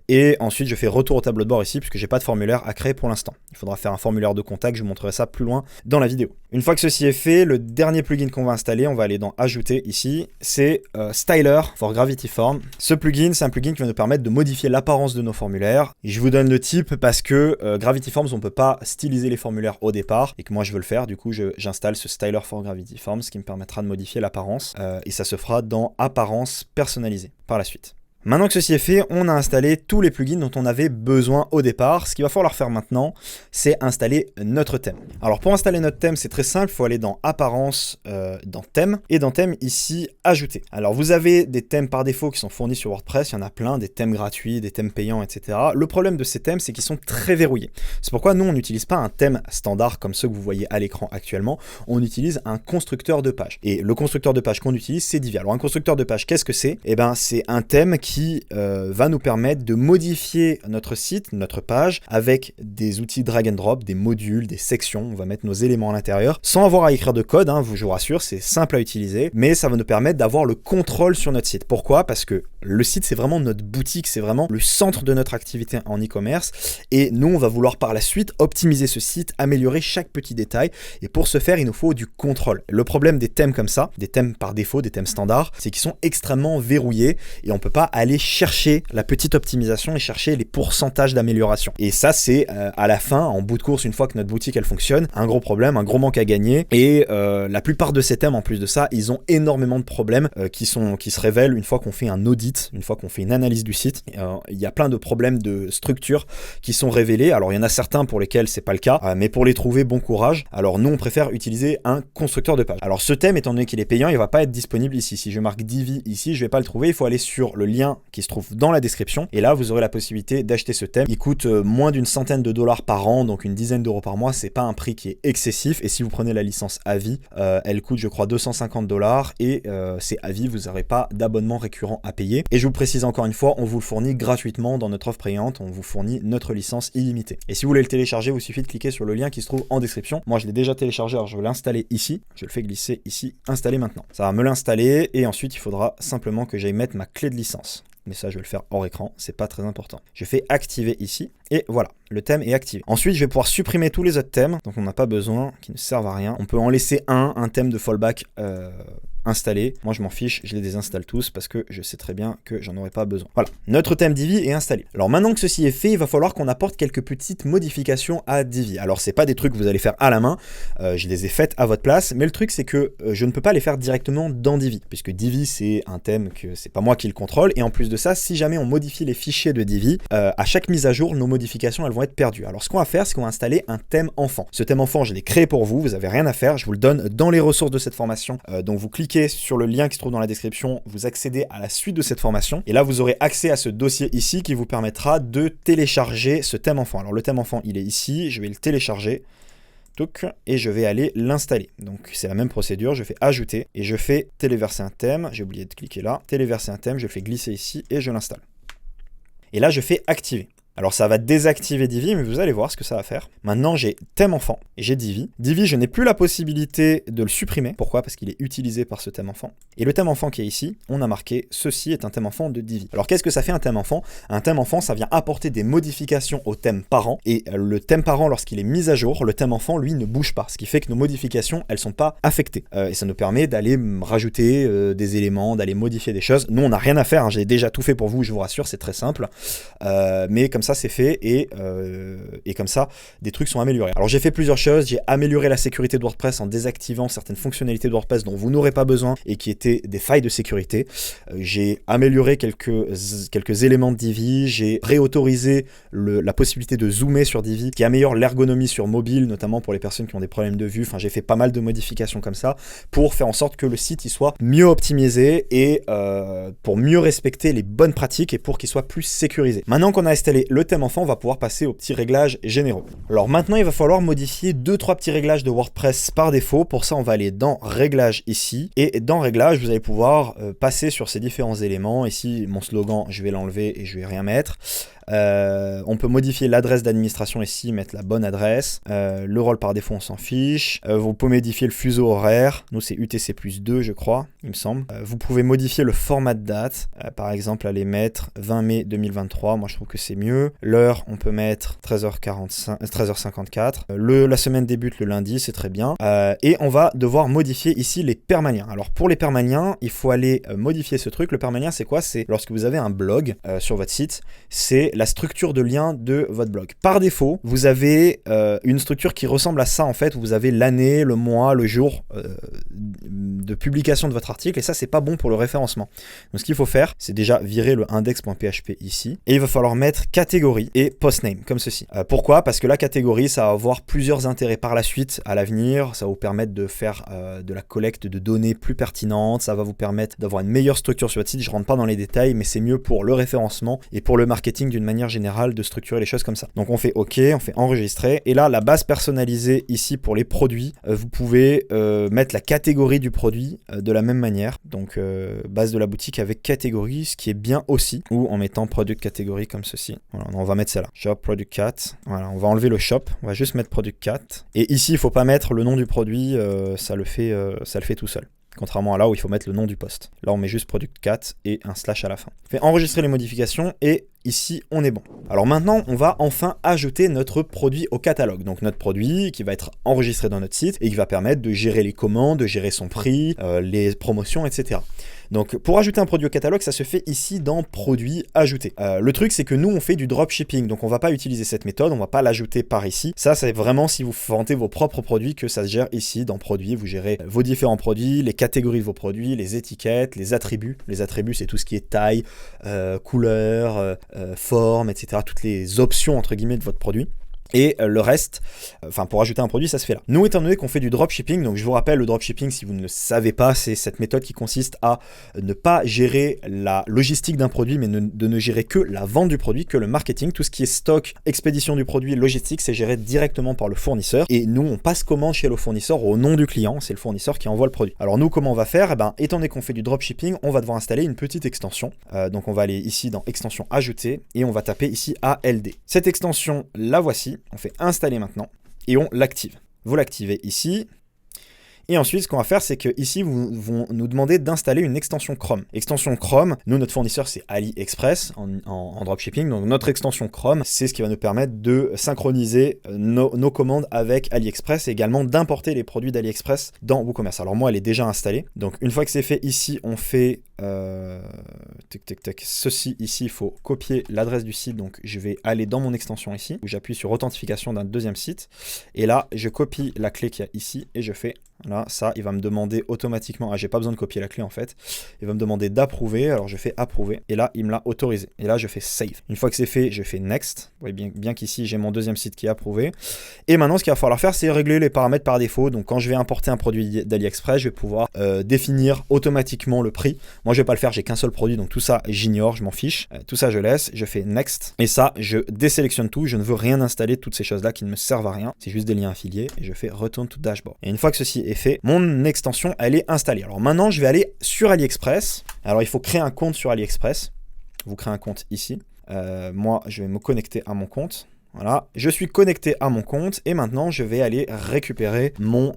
Et ensuite, je fais retour au tableau de bord ici, puisque j'ai pas de formulaire à créer pour l'instant. Il faudra faire un formulaire de contact, je vous montrerai ça plus loin dans la vidéo. Une fois que ceci est fait, le dernier plugin qu'on va installer, on va aller dans Ajouter ici, c'est Styler for Gravity Form. Ce plugin, c'est un plugin qui va nous permettre de modifier l'apparence de nos formulaires. Et je vous donne le type parce que Gravity Forms, on peut pas styliser les formulaires au départ, et que moi je veux le faire, du coup j'installe ce Styler for Gravity Forms, qui me permettra de modifier l'apparence, et ça se fera dans Apparence personnalisée par la suite. Maintenant que ceci est fait, on a installé tous les plugins dont on avait besoin au départ. Ce qu'il va falloir faire maintenant, c'est installer notre thème. Alors pour installer notre thème, c'est très simple, il faut aller dans Apparence, dans Thème, et dans Thème ici, Ajouter. Alors vous avez des thèmes par défaut qui sont fournis sur WordPress, il y en a plein, des thèmes gratuits, des thèmes payants, etc. Le problème de ces thèmes, c'est qu'ils sont très verrouillés. C'est pourquoi nous, on n'utilise pas un thème standard comme ceux que vous voyez à l'écran actuellement, on utilise un constructeur de page. Et le constructeur de page qu'on utilise, c'est Divi. Alors un constructeur de page, qu'est-ce que c'est? Eh ben c'est un thème qui va nous permettre de modifier notre site, notre page, avec des outils drag and drop, des modules, des sections. On va mettre nos éléments à l'intérieur, sans avoir à écrire de code, je vous rassure, c'est simple à utiliser, mais ça va nous permettre d'avoir le contrôle sur notre site. Pourquoi? Parce que le site, c'est vraiment notre boutique, c'est vraiment le centre de notre activité en e-commerce, et nous, on va vouloir par la suite optimiser ce site, améliorer chaque petit détail, et pour ce faire, il nous faut du contrôle. Le problème des thèmes comme ça, des thèmes par défaut, des thèmes standards, c'est qu'ils sont extrêmement verrouillés, et on peut pas aller chercher la petite optimisation et chercher les pourcentages d'amélioration. Et ça, c'est à la fin, en bout de course, une fois que notre boutique elle fonctionne, un gros problème, un gros manque à gagner. Et la plupart de ces thèmes, en plus de ça, ils ont énormément de problèmes qui se révèlent une fois qu'on fait un audit, une fois qu'on fait une analyse du site. Il y a plein de problèmes de structure qui sont révélés. Alors il y en a certains pour lesquels c'est pas le cas, mais pour les trouver, bon courage. Alors nous, on préfère utiliser un constructeur de page. Alors ce thème, étant donné qu'il est payant, il va pas être disponible ici. Si je marque Divi ici, je vais pas le trouver. Il faut aller sur le lien qui se trouve dans la description, et là vous aurez la possibilité d'acheter ce thème. Il coûte moins d'une centaine de dollars par an, donc une dizaine d'euros par mois. C'est pas un prix qui est excessif, et si vous prenez la licence à vie, elle coûte je crois 250 $, et c'est à vie, vous n'aurez pas d'abonnement récurrent à payer. Et je vous précise encore une fois, on vous le fournit gratuitement dans notre offre payante, on vous fournit notre licence illimitée. Et si vous voulez le télécharger, il vous suffit de cliquer sur le lien qui se trouve en description. Moi je l'ai déjà téléchargé, alors je vais l'installer ici, je le fais glisser ici, installer maintenant. Ça va me l'installer, et ensuite il faudra simplement que j'aille mettre ma clé de licence. Mais ça, je vais le faire hors écran, c'est pas très important. Je fais activer ici, et voilà. le thème est activé. Ensuite, je vais pouvoir supprimer tous les autres thèmes, donc on n'a pas besoin, qui ne servent à rien. On peut en laisser un thème de fallback installé. Moi, je m'en fiche, je les désinstalle tous parce que je sais très bien que j'en aurai pas besoin. Voilà, notre thème Divi est installé. Alors maintenant que ceci est fait, il va falloir qu'on apporte quelques petites modifications à Divi. Alors, c'est pas des trucs que vous allez faire à la main, je les ai faites à votre place, mais le truc, c'est que je ne peux pas les faire directement dans Divi, puisque Divi, c'est un thème que c'est pas moi qui le contrôle, et en plus de ça, si jamais on modifie les fichiers de Divi, à chaque mise à jour, nos modifications, elles vont être perdues. Alors, ce qu'on va faire, c'est qu'on va installer un thème enfant. Ce thème enfant, je l'ai créé pour vous, vous avez rien à faire, je vous le donne dans les ressources de cette formation. Donc, vous cliquez sur le lien qui se trouve dans la description, vous accédez à la suite de cette formation, et là, vous aurez accès à ce dossier ici qui vous permettra de télécharger ce thème enfant. Alors, le thème enfant, il est ici, je vais le télécharger. Et je vais aller l'installer. Donc c'est la même procédure, je fais ajouter et je fais téléverser un thème, j'ai oublié de cliquer là, téléverser un thème, je le fais glisser ici et je l'installe. Et là je fais activer. Alors ça va désactiver Divi, mais vous allez voir ce que ça va faire. Maintenant j'ai thème enfant et j'ai Divi. Divi, je n'ai plus la possibilité de le supprimer. Pourquoi? Parce qu'il est utilisé par ce thème enfant. Et le thème enfant qui est ici, on a marqué ceci est un thème enfant de Divi. Alors qu'est-ce que ça fait un thème enfant? Un thème enfant, ça vient apporter des modifications au thème parent. Et le thème parent, lorsqu'il est mis à jour, le thème enfant, lui, ne bouge pas. Ce qui fait que nos modifications, elles sont pas affectées. Et ça nous permet d'aller rajouter des éléments, d'aller modifier des choses. Nous, on n'a rien à faire, hein. J'ai déjà tout fait pour vous, je vous rassure, c'est très simple. Mais comme ça c'est fait et comme ça des trucs sont améliorés. Alors j'ai fait plusieurs choses, j'ai amélioré la sécurité de WordPress en désactivant certaines fonctionnalités de WordPress dont vous n'aurez pas besoin et qui étaient des failles de sécurité. J'ai amélioré quelques éléments de Divi, j'ai réautorisé la possibilité de zoomer sur Divi qui améliore l'ergonomie sur mobile, notamment pour les personnes qui ont des problèmes de vue. Enfin, j'ai fait pas mal de modifications comme ça pour faire en sorte que le site il soit mieux optimisé et pour mieux respecter les bonnes pratiques et pour qu'il soit plus sécurisé. Maintenant qu'on a installé le thème enfant, on va pouvoir passer aux petits réglages généraux. Alors maintenant, il va falloir modifier 2-3 petits réglages de WordPress par défaut. Pour ça, on va aller dans Réglages ici. Et dans Réglages, vous allez pouvoir passer sur ces différents éléments. Ici, mon slogan, je vais l'enlever et je vais rien mettre. On peut modifier l'adresse d'administration ici, mettre la bonne adresse. Le rôle par défaut, on s'en fiche. Vous pouvez modifier le fuseau horaire. Nous, c'est UTC+2, je crois, il me semble. Vous pouvez modifier le format de date. Par exemple, aller mettre 20 mai 2023. Moi, je trouve que c'est mieux. L'heure, on peut mettre 13h54. La semaine débute le lundi, c'est très bien. Et on va devoir modifier ici les permaliens. Alors, pour les permaliens, il faut aller modifier ce truc. Le permalien, c'est quoi? C'est lorsque vous avez un blog sur votre site, c'est la structure de lien de votre blog. Par défaut, vous avez une structure qui ressemble à ça en fait, où vous avez l'année, le mois, le jour de publication de votre article, et ça c'est pas bon pour le référencement. Donc ce qu'il faut faire, c'est déjà virer le index.php ici, et il va falloir mettre catégorie et postname, comme ceci. Pourquoi? Parce que la catégorie, ça va avoir plusieurs intérêts par la suite, à l'avenir, ça va vous permettre de faire de la collecte de données plus pertinentes, ça va vous permettre d'avoir une meilleure structure sur votre site. Je rentre pas dans les détails, mais c'est mieux pour le référencement et pour le marketing d'une manière générale de structurer les choses comme ça. Donc on fait OK, on fait enregistrer, et là la base personnalisée ici pour les produits, vous pouvez mettre la catégorie du produit de la même manière, donc base de la boutique avec catégorie, ce qui est bien aussi, ou en mettant product catégorie comme ceci. Voilà, on va mettre celle-là, shop product cat. Voilà, on va enlever le shop, on va juste mettre product cat, et ici il faut pas mettre le nom du produit, ça le fait tout seul. Contrairement à là où il faut mettre le nom du poste. Là, on met juste product cat et un slash à la fin. On fait enregistrer les modifications et ici, on est bon. Alors maintenant, on va enfin ajouter notre produit au catalogue. Donc notre produit qui va être enregistré dans notre site et qui va permettre de gérer les commandes, de gérer son prix, les promotions, etc. Donc pour ajouter un produit au catalogue, ça se fait ici dans produit ajouté. Le truc c'est que nous on fait du dropshipping, donc on va pas utiliser cette méthode, on va pas l'ajouter par ici. Ça c'est vraiment si vous vantez vos propres produits que ça se gère ici dans produit. Vous gérez vos différents produits, les catégories de vos produits, les étiquettes, les attributs. Les attributs c'est tout ce qui est taille, couleur, forme, etc. Toutes les options entre guillemets de votre produit. Et le reste, enfin pour ajouter un produit, ça se fait là. Nous, étant donné qu'on fait du dropshipping, donc je vous rappelle, le dropshipping, si vous ne le savez pas, c'est cette méthode qui consiste à ne pas gérer la logistique d'un produit, mais de ne gérer que la vente du produit, que le marketing. Tout ce qui est stock, expédition du produit, logistique, c'est géré directement par le fournisseur. Et nous, on passe commande chez le fournisseur au nom du client, c'est le fournisseur qui envoie le produit. Alors nous, comment on va faire? Étant donné qu'on fait du dropshipping, on va devoir installer une petite extension. Donc on va aller ici dans extension ajouter et on va taper ici ALD. Cette extension, la voici. On fait installer maintenant et on l'active. Vous l'activez ici. Et ensuite, ce qu'on va faire, c'est que ici, vous vont nous demander d'installer une extension Chrome. Extension Chrome, nous, notre fournisseur, c'est AliExpress en dropshipping. Donc, notre extension Chrome, c'est ce qui va nous permettre de synchroniser nos commandes avec AliExpress et également d'importer les produits d'AliExpress dans WooCommerce. Alors, moi, elle est déjà installée. Donc, une fois que c'est fait, ici, on fait ceci. Ici, il faut copier l'adresse du site. Donc, je vais aller dans mon extension ici, où j'appuie sur authentification d'un deuxième site. Et là, je copie la clé qu'il y a ici et je fais là, ça, il va me demander automatiquement, j'ai pas besoin de copier la clé en fait, il va me demander d'approuver, alors je fais approuver, et là, il me l'a autorisé, et là, je fais save. Une fois que c'est fait, je fais next, vous voyez bien qu'ici, j'ai mon deuxième site qui est approuvé, et maintenant, ce qu'il va falloir faire, c'est régler les paramètres par défaut, donc quand je vais importer un produit d'AliExpress, je vais pouvoir définir automatiquement le prix. Moi, je vais pas le faire, j'ai qu'un seul produit, donc tout ça, j'ignore, je m'en fiche, tout ça, je laisse, je fais next, et ça, je désélectionne tout, je ne veux rien installer, toutes ces choses-là qui ne me servent à rien, c'est juste des liens affiliés, et je fais return to dashboard. Et une fois que ceci est fait, mon extension elle est installée. Alors maintenant je vais aller sur AliExpress. Alors il faut créer un compte sur AliExpress. Vous créez un compte ici. Moi je vais me connecter à mon compte. Voilà, je suis connecté à mon compte et maintenant je vais aller récupérer mon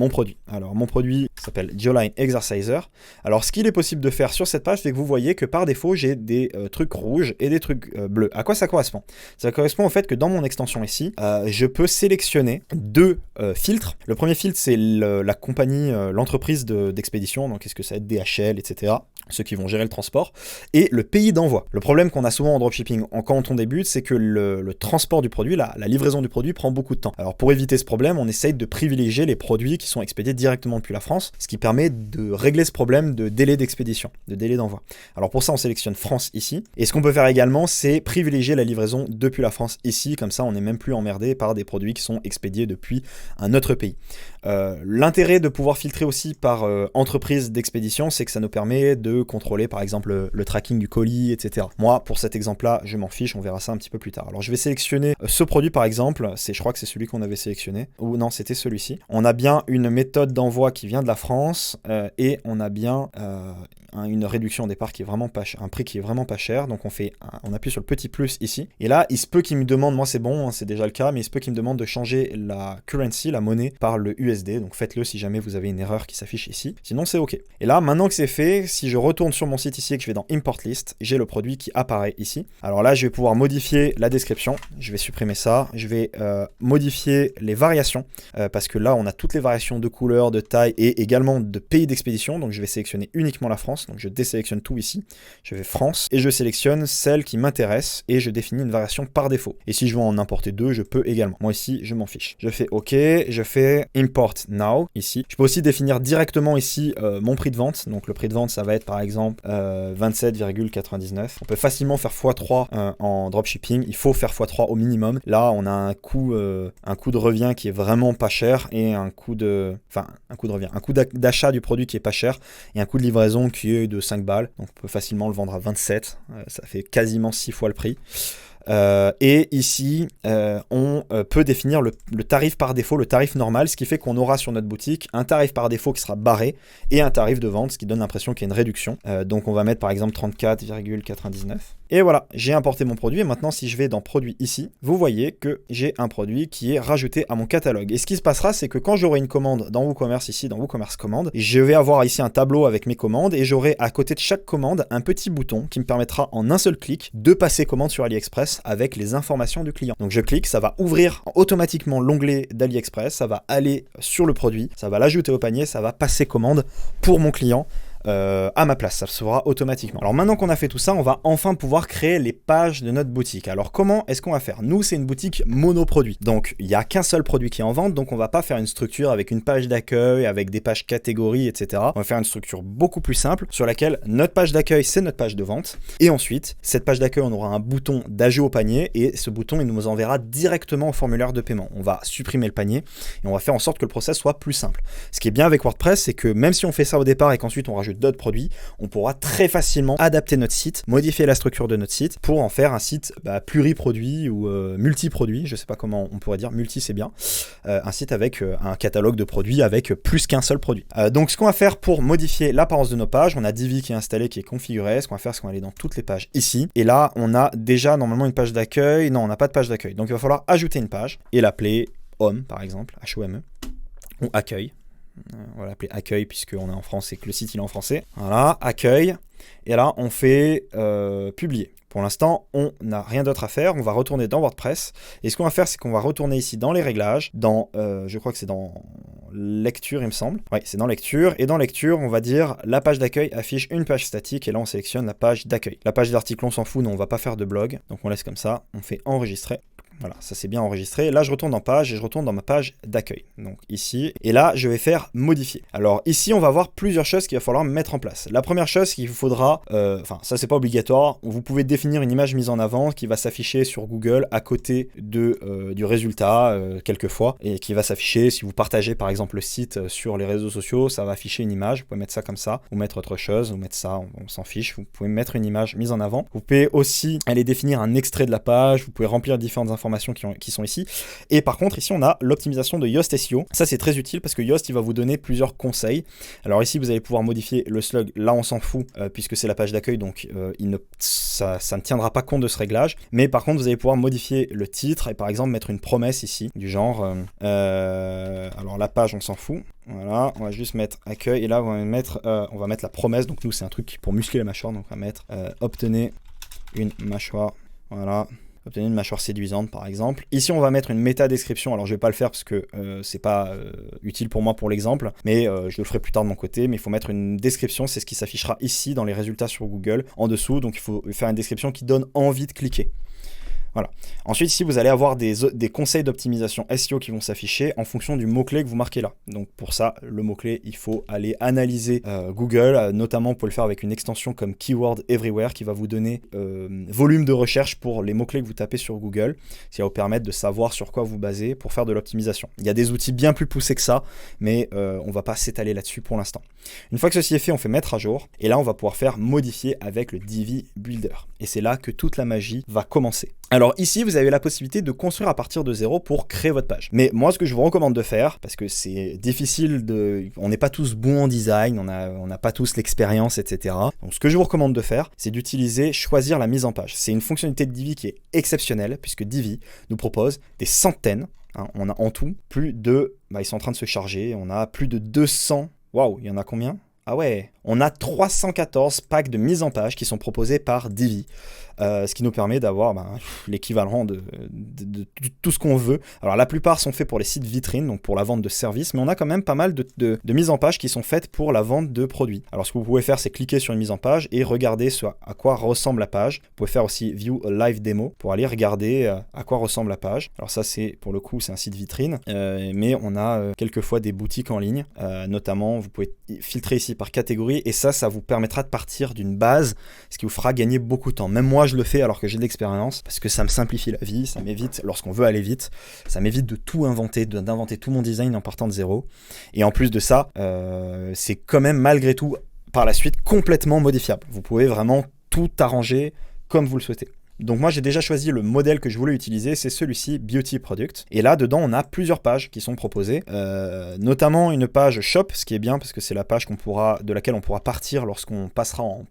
produit. Alors mon produit s'appelle Geoline Exerciser. Alors ce qu'il est possible de faire sur cette page, c'est que vous voyez que par défaut j'ai des trucs rouges et des trucs bleus. À quoi ça correspond? Ça correspond au fait que dans mon extension ici, je peux sélectionner deux filtres. Le premier filtre c'est la compagnie, l'entreprise d'expédition, donc est-ce que ça va être DHL, etc. Ceux qui vont gérer le transport, et le pays d'envoi. Le problème qu'on a souvent en dropshipping quand on débute, c'est que le transport du produit, la livraison du produit prend beaucoup de temps. Alors pour éviter ce problème, on essaye de privilégier les produits qui sont expédiés directement depuis la France, ce qui permet de régler ce problème de délai d'expédition, de délai d'envoi. Alors pour ça, on sélectionne France ici, et ce qu'on peut faire également, c'est privilégier la livraison depuis la France ici, comme ça on n'est même plus emmerdé par des produits qui sont expédiés depuis un autre pays. L'intérêt de pouvoir filtrer aussi par entreprise d'expédition, c'est que ça nous permet de contrôler par exemple le tracking du colis, etc. Moi, pour cet exemple-là, je m'en fiche, on verra ça un petit peu plus tard. Alors je vais sélectionner ce produit par exemple, je crois que c'est celui qu'on avait sélectionné, ou non, c'était celui-ci. On a bien une méthode d'envoi qui vient de la France, et on a bien une réduction au départ qui est vraiment pas cher, un prix qui est vraiment pas cher, donc on appuie sur le petit plus ici, et là, il se peut qu'il me demande, moi c'est bon, c'est déjà le cas, mais il se peut qu'il me demande de changer la currency, la monnaie, par le USD, donc faites-le si jamais vous avez une erreur qui s'affiche ici, sinon c'est ok. Et là, maintenant que c'est fait, si je retourne sur mon site ici et que je vais dans Import List, j'ai le produit qui apparaît ici. Alors là, je vais pouvoir modifier la description, je vais supprimer ça, je vais modifier les variations, parce que là, on a toutes les variations de couleur, de taille, et également de pays d'expédition, donc je vais sélectionner uniquement la France, donc je désélectionne tout ici, je vais France, et je sélectionne celle qui m'intéresse, et je définis une variation par défaut. Et si je veux en importer deux, je peux également. Moi ici, je m'en fiche. Je fais OK, je fais Import Now, ici. Je peux aussi définir directement ici mon prix de vente, donc le prix de vente, ça va être par exemple 27,99. On peut facilement faire x3 en dropshipping, il faut faire x3 au minimum. Là, on a un coût de revient qui est vraiment pas cher, et un coût d'achat du produit qui est pas cher, et un coût de livraison qui est de 5 balles, donc on peut facilement le vendre à 27, ça fait quasiment 6 fois le prix. Et ici, on peut définir le tarif par défaut, le tarif normal, ce qui fait qu'on aura sur notre boutique un tarif par défaut qui sera barré et un tarif de vente, ce qui donne l'impression qu'il y a une réduction. Donc on va mettre par exemple 34,99. Et voilà, j'ai importé mon produit, et maintenant si je vais dans produit ici, vous voyez que j'ai un produit qui est rajouté à mon catalogue. Et ce qui se passera, c'est que quand j'aurai une commande dans WooCommerce ici, dans WooCommerce commande, je vais avoir ici un tableau avec mes commandes, et j'aurai à côté de chaque commande un petit bouton qui me permettra en un seul clic de passer commande sur AliExpress avec les informations du client. Donc je clique, ça va ouvrir automatiquement l'onglet d'AliExpress, ça va aller sur le produit, ça va l'ajouter au panier, ça va passer commande pour mon client. À ma place, ça se fera automatiquement. Alors maintenant qu'on a fait tout ça, on va enfin pouvoir créer les pages de notre boutique. Alors comment est-ce qu'on va faire? Nous, c'est une boutique monoproduit, donc il n'y a qu'un seul produit qui est en vente, donc on va pas faire une structure avec une page d'accueil, avec des pages catégories, etc. On va faire une structure beaucoup plus simple, sur laquelle notre page d'accueil, c'est notre page de vente, et ensuite, cette page d'accueil, on aura un bouton d'ajout au panier, et ce bouton, il nous enverra directement au formulaire de paiement. On va supprimer le panier, et on va faire en sorte que le process soit plus simple. Ce qui est bien avec WordPress, c'est que même si on fait ça au départ, et qu'ensuite on rajoute d'autres produits, on pourra très facilement adapter notre site, modifier la structure de notre site pour en faire un site pluriproduit ou multiproduit, je sais pas comment on pourrait dire, multi c'est bien, un site avec un catalogue de produits avec plus qu'un seul produit. Donc ce qu'on va faire pour modifier l'apparence de nos pages, on a Divi qui est installé, qui est configuré, ce qu'on va faire c'est qu'on va aller dans toutes les pages ici, et là on a déjà normalement une page d'accueil, non on n'a pas de page d'accueil, donc il va falloir ajouter une page et l'appeler Home par exemple, HOME, ou Accueil. On va l'appeler accueil puisqu'on est en France et que le site il est en français. Voilà, accueil. Et là, on fait publier. Pour l'instant, on n'a rien d'autre à faire. On va retourner dans WordPress. Et ce qu'on va faire, c'est qu'on va retourner ici dans les réglages, dans, je crois que c'est dans lecture, il me semble. Oui, c'est dans lecture. Et dans lecture, on va dire la page d'accueil affiche une page statique. Et là, on sélectionne la page d'accueil. La page d'article, on s'en fout. Non, on va pas faire de blog. Donc, on laisse comme ça. On fait enregistrer. Voilà, ça c'est bien enregistré. Là, je retourne en page et je retourne dans ma page d'accueil. Donc ici, et là, je vais faire modifier. Alors ici, on va voir plusieurs choses qu'il va falloir mettre en place. La première chose qu'il vous faudra, ça c'est pas obligatoire, vous pouvez définir une image mise en avant qui va s'afficher sur Google à côté du résultat, quelquefois, et qui va s'afficher, si vous partagez par exemple le site sur les réseaux sociaux, ça va afficher une image, vous pouvez mettre ça comme ça, ou mettre autre chose, ou mettre ça, on s'en fiche, vous pouvez mettre une image mise en avant. Vous pouvez aussi aller définir un extrait de la page, vous pouvez remplir différentes informations qui sont ici. Et par contre, ici, on a l'optimisation de Yoast SEO. Ça, c'est très utile parce que Yoast, il va vous donner plusieurs conseils. Alors ici, vous allez pouvoir modifier le slug. Là, on s'en fout puisque c'est la page d'accueil, donc ça ne tiendra pas compte de ce réglage. Mais par contre, vous allez pouvoir modifier le titre et par exemple mettre une promesse ici du genre alors la page, on s'en fout. Voilà, on va juste mettre accueil et là, on va mettre la promesse. Donc nous, c'est un truc pour muscler la mâchoire. Donc on va mettre obtenez une mâchoire. Voilà. Obtenir une mâchoire séduisante par exemple. Ici on va mettre une méta-description, alors je vais pas le faire parce que c'est pas utile pour moi pour l'exemple, mais je le ferai plus tard de mon côté, mais il faut mettre une description, c'est ce qui s'affichera ici dans les résultats sur Google, en dessous, donc il faut faire une description qui donne envie de cliquer. Voilà. Ensuite, ici, vous allez avoir des conseils d'optimisation SEO qui vont s'afficher en fonction du mot-clé que vous marquez là. Donc pour ça, le mot-clé, il faut aller analyser Google. Notamment, vous pouvez le faire avec une extension comme Keyword Everywhere qui va vous donner volume de recherche pour les mots-clés que vous tapez sur Google, qui va vous permettre de savoir sur quoi vous basez pour faire de l'optimisation. Il y a des outils bien plus poussés que ça, mais on ne va pas s'étaler là-dessus pour l'instant. Une fois que ceci est fait, on fait mettre à jour. Et là, on va pouvoir faire modifier avec le Divi Builder. Et c'est là que toute la magie va commencer. Alors ici, vous avez la possibilité de construire à partir de zéro pour créer votre page. Mais moi, ce que je vous recommande de faire, parce que c'est difficile on n'est pas tous bons en design, on n'a pas tous l'expérience, etc. Donc ce que je vous recommande de faire, c'est d'utiliser choisir la mise en page. C'est une fonctionnalité de Divi qui est exceptionnelle, puisque Divi nous propose des centaines, on a en tout plus de, ils sont en train de se charger, on a plus de 200, waouh, il y en a combien ? Ah ouais, on a 314 packs de mise en page qui sont proposés par Divi. Ce qui nous permet d'avoir l'équivalent de tout ce qu'on veut. Alors la plupart sont faits pour les sites vitrines, donc pour la vente de services, mais on a quand même pas mal de mises en page qui sont faites pour la vente de produits. Alors ce que vous pouvez faire, c'est cliquer sur une mise en page et regarder à quoi ressemble la page. Vous pouvez faire aussi View a Live Demo pour aller regarder à quoi ressemble la page. Alors ça, pour le coup, c'est un site vitrine, mais on a quelquefois des boutiques en ligne, notamment vous pouvez filtrer ici par catégorie et ça vous permettra de partir d'une base, ce qui vous fera gagner beaucoup de temps. Même moi, je le fais alors que j'ai de l'expérience parce que ça me simplifie la vie, ça m'évite, lorsqu'on veut aller vite, ça m'évite de tout inventer, d'inventer tout mon design en partant de zéro. Et en plus de ça, c'est quand même malgré tout par la suite complètement modifiable. Vous pouvez vraiment tout arranger comme vous le souhaitez. Donc moi j'ai déjà choisi le modèle que je voulais utiliser, c'est celui-ci, Beauty Product. Et là dedans on a plusieurs pages qui sont proposées, notamment une page Shop, ce qui est bien parce que c'est la page de laquelle on pourra partir lorsqu'on passera en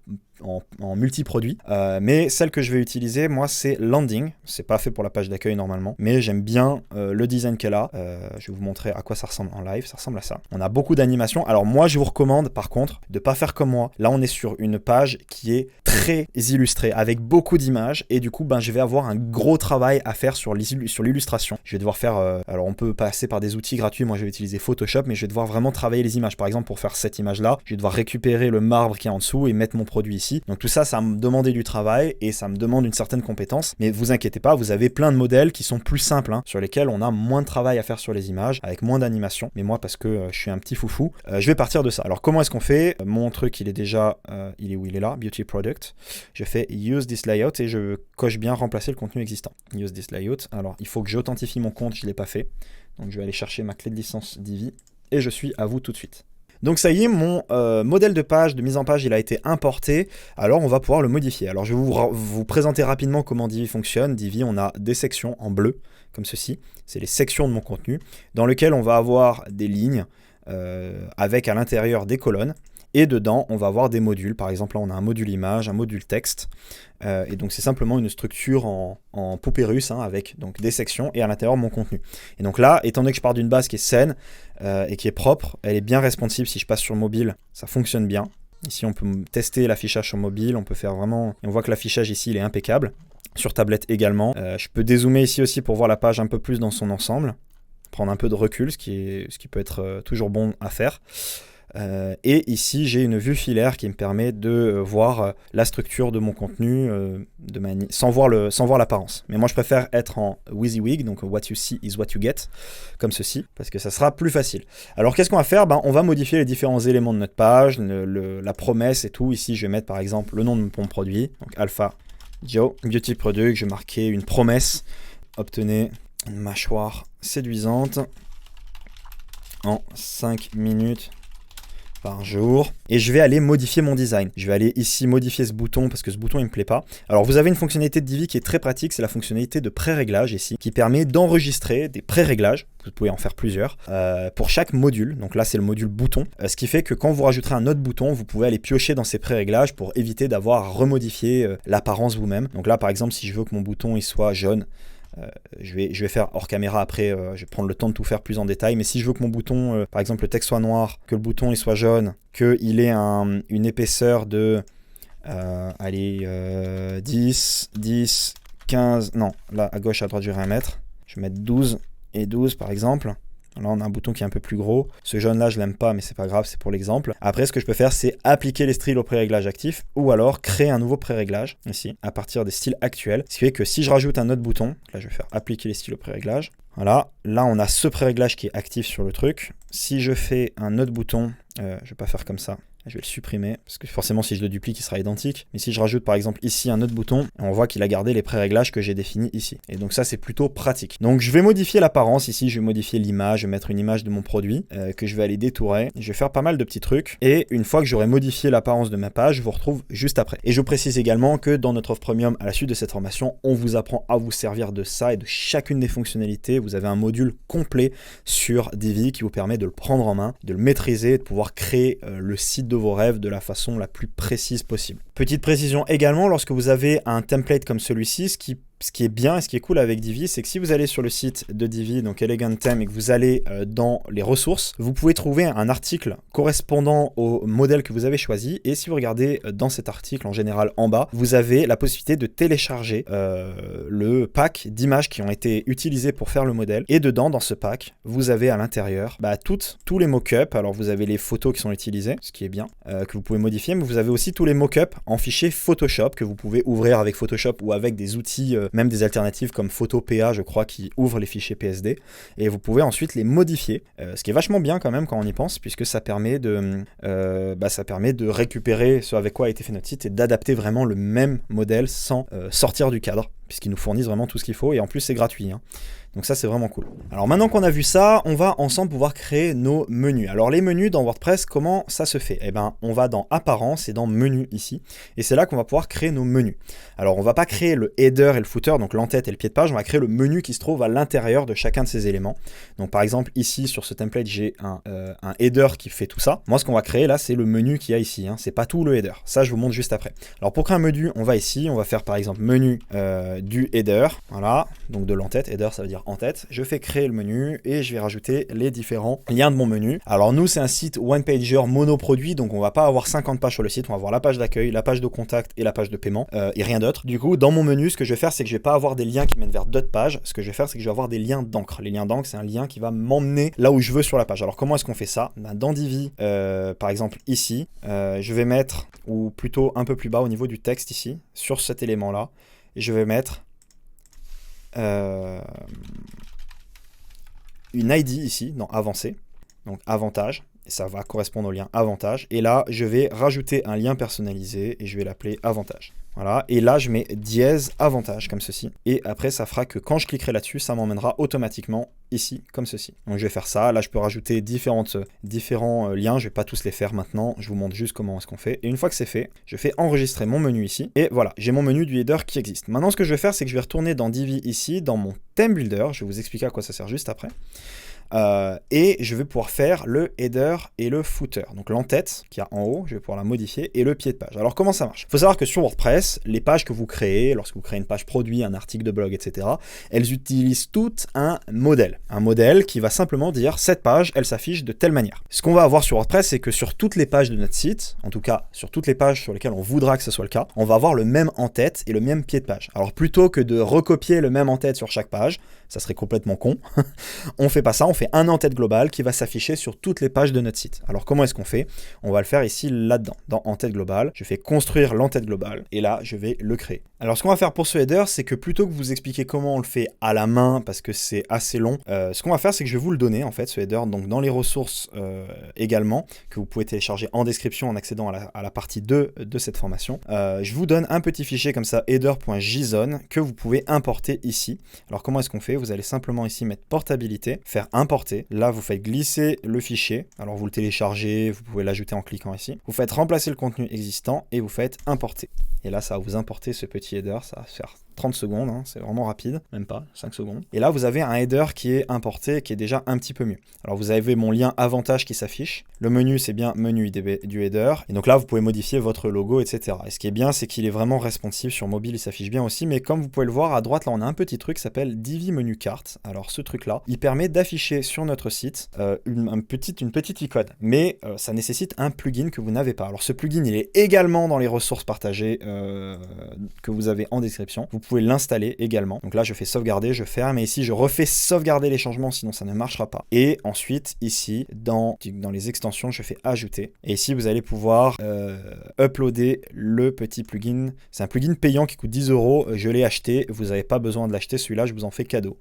multi-produits. Mais celle que je vais utiliser, moi, c'est Landing. C'est pas fait pour la page d'accueil normalement, mais j'aime bien le design qu'elle a. Je vais vous montrer à quoi ça ressemble en live. Ça ressemble à ça. On a beaucoup d'animations. Alors moi, je vous recommande par contre de pas faire comme moi. Là, on est sur une page qui est très illustrée avec beaucoup d'images et du coup, je vais avoir un gros travail à faire sur l'illustration. Je vais devoir faire. Alors, on peut passer par des outils gratuits. Moi, je vais utiliser Photoshop, mais je vais devoir vraiment travailler les images. Par exemple, pour faire cette image-là, je vais devoir récupérer le marbre qui est en dessous et mettre mon produit ici. Donc tout ça va me demander du travail et ça me demande une certaine compétence. Mais vous inquiétez pas, vous avez plein de modèles qui sont plus simples, sur lesquels on a moins de travail à faire sur les images, avec moins d'animation. Mais moi, parce que je suis un petit foufou, je vais partir de ça. Alors comment est-ce qu'on fait ? Mon truc, il est déjà, il est où ? Il est là, Beauty Product. Je fais Use this layout et je coche bien remplacer le contenu existant. Use this layout. Alors il faut que j'authentifie mon compte, je ne l'ai pas fait. Donc je vais aller chercher ma clé de licence Divi et je suis à vous tout de suite. Donc ça y est, mon modèle de page, de mise en page, il a été importé. Alors on va pouvoir le modifier. Alors je vais vous présenter rapidement comment Divi fonctionne. Divi, on a des sections en bleu, comme ceci. C'est les sections de mon contenu, dans lesquelles on va avoir des lignes avec à l'intérieur des colonnes. Et dedans, on va avoir des modules. Par exemple, là, on a un module image, un module texte. Et donc, c'est simplement une structure en poupée russe avec donc, des sections et à l'intérieur, mon contenu. Et donc là, étant donné que je pars d'une base qui est saine et qui est propre, elle est bien responsive. Si je passe sur mobile, ça fonctionne bien. Ici, on peut tester l'affichage sur mobile. On peut faire vraiment... Et on voit que l'affichage ici, il est impeccable. Sur tablette également. Je peux dézoomer ici aussi pour voir la page un peu plus dans son ensemble. Prendre un peu de recul, ce qui peut être toujours bon à faire. Et ici, j'ai une vue filaire qui me permet de voir la structure de mon contenu sans voir l'apparence. Mais moi, je préfère être en WYSIWYG, donc what you see is what you get, comme ceci, parce que ça sera plus facile. Alors, qu'est-ce qu'on va faire ? On va modifier les différents éléments de notre page, la promesse et tout. Ici, je vais mettre par exemple le nom de mon produit, donc Alpha Joe Beauty Product. Je vais marquer une promesse. Obtenez une mâchoire séduisante en 5 minutes par jour. Et je vais aller modifier mon design. Je vais aller ici modifier ce bouton parce que ce bouton il me plaît pas. Alors vous avez une fonctionnalité de Divi qui est très pratique, c'est la fonctionnalité de pré-réglage ici, qui permet d'enregistrer des pré-réglages. Vous pouvez en faire plusieurs pour chaque module. Donc là c'est le module bouton, ce qui fait que quand vous rajouterez un autre bouton, vous pouvez aller piocher dans ces pré-réglages pour éviter d'avoir à remodifier l'apparence vous-même. Donc là par exemple si je veux que mon bouton il soit jaune, je vais faire hors caméra après, je vais prendre le temps de tout faire plus en détail, mais si je veux que mon bouton, par exemple le texte soit noir, que le bouton il soit jaune, qu'il ait une épaisseur de 10, 15, non, là à gauche à droite je vais rien mettre, je vais mettre 12 et 12 par exemple. Là, on a un bouton qui est un peu plus gros. Ce jaune-là, je l'aime pas, mais c'est pas grave, c'est pour l'exemple. Après, ce que je peux faire, c'est appliquer les styles au pré-réglage actif ou alors créer un nouveau pré-réglage ici, à partir des styles actuels. Ce qui fait que si je rajoute un autre bouton, là, je vais faire appliquer les styles au pré-réglage. Voilà, là, on a ce pré-réglage qui est actif sur le truc. Si je fais un autre bouton, je vais pas faire comme ça. Je vais le supprimer, parce que forcément si je le duplique il sera identique. Mais si je rajoute par exemple ici un autre bouton, on voit qu'il a gardé les pré-réglages que j'ai définis ici. Et donc ça c'est plutôt pratique. Donc je vais modifier l'apparence ici, je vais modifier l'image, je vais mettre une image de mon produit que je vais aller détourer. Je vais faire pas mal de petits trucs. Et une fois que j'aurai modifié l'apparence de ma page, je vous retrouve juste après. Et je vous précise également que dans notre offre premium, à la suite de cette formation, on vous apprend à vous servir de ça et de chacune des fonctionnalités. Vous avez un module complet sur Divi qui vous permet de le prendre en main, de le maîtriser, de pouvoir créer le site de vos rêves de la façon la plus précise possible. Petite précision également, lorsque vous avez un template comme celui-ci, ce qui est bien et ce qui est cool avec Divi, c'est que si vous allez sur le site de Divi, donc Elegant Theme, et que vous allez dans les ressources, vous pouvez trouver un article correspondant au modèle que vous avez choisi. Et si vous regardez dans cet article, en général en bas, vous avez la possibilité de télécharger le pack d'images qui ont été utilisées pour faire le modèle. Et dedans, dans ce pack, vous avez à l'intérieur tous les mock-ups. Alors vous avez les photos qui sont utilisées, ce qui est bien, que vous pouvez modifier, mais vous avez aussi tous les mock-ups en fichier Photoshop que vous pouvez ouvrir avec Photoshop ou avec des outils même des alternatives comme Photopea, je crois, qui ouvrent les fichiers PSD, et vous pouvez ensuite les modifier, ce qui est vachement bien quand même quand on y pense, puisque ça permet de récupérer ce avec quoi a été fait notre site et d'adapter vraiment le même modèle sans sortir du cadre, puisqu'ils nous fournissent vraiment tout ce qu'il faut, et en plus c'est gratuit, hein. Donc ça c'est vraiment cool. Alors maintenant qu'on a vu ça, on va ensemble pouvoir créer nos menus. Alors les menus dans WordPress, comment ça se fait ? On va dans Apparence et dans Menu ici, et c'est là qu'on va pouvoir créer nos menus. Alors on va pas créer le header et le footer, donc l'entête et le pied de page, on va créer le menu qui se trouve à l'intérieur de chacun de ces éléments. Donc par exemple ici sur ce template j'ai un header qui fait tout ça. Moi ce qu'on va créer là c'est le menu qu'il y a ici, hein. C'est pas tout le header, ça je vous montre juste après. Alors pour créer un menu, on va ici, on va faire par exemple menu du header, voilà, donc de l'entête, header ça veut dire en tête. Je fais créer le menu et je vais rajouter les différents liens de mon menu. Alors nous c'est un site one-pager monoproduit, donc on va pas avoir 50 pages sur le site, on va avoir la page d'accueil, la page de contact et la page de paiement et rien d'autre. Du coup dans mon menu ce que je vais faire c'est que je vais pas avoir des liens qui mènent vers d'autres pages, ce que je vais faire c'est que je vais avoir des liens d'encre. Les liens d'encre c'est un lien qui va m'emmener là où je veux sur la page. Alors comment est-ce qu'on fait ça ? Dans Divi par exemple ici, je vais mettre, ou plutôt un peu plus bas au niveau du texte ici, sur cet élément là, et je vais mettre une ID ici dans avancé, donc avantage, et ça va correspondre au lien avantage, et là je vais rajouter un lien personnalisé et je vais l'appeler avantage. Voilà, et là je mets dièse avantage comme ceci, et après ça fera que quand je cliquerai là-dessus, ça m'emmènera automatiquement ici comme ceci. Donc je vais faire ça, là je peux rajouter différents liens, je vais pas tous les faire maintenant, je vous montre juste comment est-ce qu'on fait, et une fois que c'est fait, je fais enregistrer mon menu ici, et voilà, j'ai mon menu du header qui existe. Maintenant ce que je vais faire, c'est que je vais retourner dans Divi ici, dans mon theme builder, je vais vous expliquer à quoi ça sert juste après. Et je vais pouvoir faire le header et le footer. Donc l'entête qu'il y a en haut, je vais pouvoir la modifier, et le pied de page. Alors comment ça marche? Il faut savoir que sur WordPress, les pages que vous créez, lorsque vous créez une page produit, un article de blog, etc., elles utilisent toutes un modèle. Un modèle qui va simplement dire cette page, elle s'affiche de telle manière. Ce qu'on va avoir sur WordPress, c'est que sur toutes les pages de notre site, en tout cas sur toutes les pages sur lesquelles on voudra que ce soit le cas, on va avoir le même en-tête et le même pied de page. Alors plutôt que de recopier le même en-tête sur chaque page, ça serait complètement con, on fait pas ça, on fait un en-tête global qui va s'afficher sur toutes les pages de notre site. Alors comment est-ce qu'on fait? On va le faire ici, là-dedans, dans en-tête globale. Je fais construire l'en-tête globale et là, je vais le créer. Alors ce qu'on va faire pour ce header, c'est que plutôt que vous expliquer comment on le fait à la main, parce que c'est assez long, ce qu'on va faire, c'est que je vais vous le donner, en fait, ce header, donc dans les ressources également, que vous pouvez télécharger en description en accédant à la partie 2 de cette formation. Je vous donne un petit fichier comme ça, header.json, que vous pouvez importer ici. Alors comment est-ce qu'on fait? Vous allez simplement ici mettre portabilité, faire importer. Là, vous faites glisser le fichier. Alors vous le téléchargez, vous pouvez l'ajouter en cliquant ici. Vous faites remplacer le contenu existant et vous faites importer. Et là, ça va vous importer ce petit header, ça va faire 30 secondes, hein, c'est vraiment rapide, même pas, 5 secondes. Et là, vous avez un header qui est importé, qui est déjà un petit peu mieux. Alors, vous avez mon lien avantage qui s'affiche. Le menu, c'est bien menu du header. Et donc là, vous pouvez modifier votre logo, etc. Et ce qui est bien, c'est qu'il est vraiment responsive sur mobile, il s'affiche bien aussi. Mais comme vous pouvez le voir, à droite, là, on a un petit truc qui s'appelle Divi Menu Carte. Alors, ce truc-là, il permet d'afficher sur notre site une petite icône. Mais ça nécessite un plugin que vous n'avez pas. Alors, ce plugin, il est également dans les ressources partagées que vous avez en description. Vous pouvez l'installer également. Donc là, je fais sauvegarder, je ferme, et ici, je refais sauvegarder les changements, sinon ça ne marchera pas. Et ensuite, ici, dans les extensions, je fais ajouter. Et ici, vous allez pouvoir uploader le petit plugin. C'est un plugin payant qui coûte 10 €. Je l'ai acheté. Vous n'avez pas besoin de l'acheter. Celui-là, je vous en fais cadeau.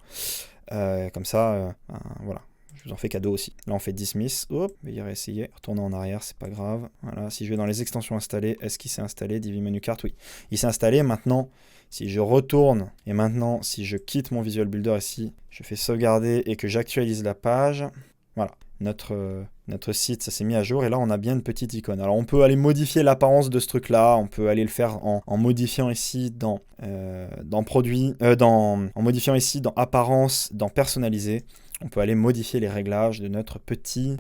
Comme ça, voilà. Je vous en fais cadeau aussi. Là, on fait dismiss. Hop, je vais y réessayer. Retourner en arrière, c'est pas grave. Voilà. Si je vais dans les extensions installées, est-ce qu'il s'est installé? Divi Menu Carte, oui. Il s'est installé. Maintenant, si je retourne et maintenant, si je quitte mon Visual Builder ici, je fais sauvegarder et que j'actualise la page, voilà. Notre site, ça s'est mis à jour et là, on a bien une petite icône. Alors, on peut aller modifier l'apparence de ce truc-là. On peut aller le faire en modifiant ici dans modifiant ici dans apparence, dans personnaliser. On peut aller modifier les réglages de notre petite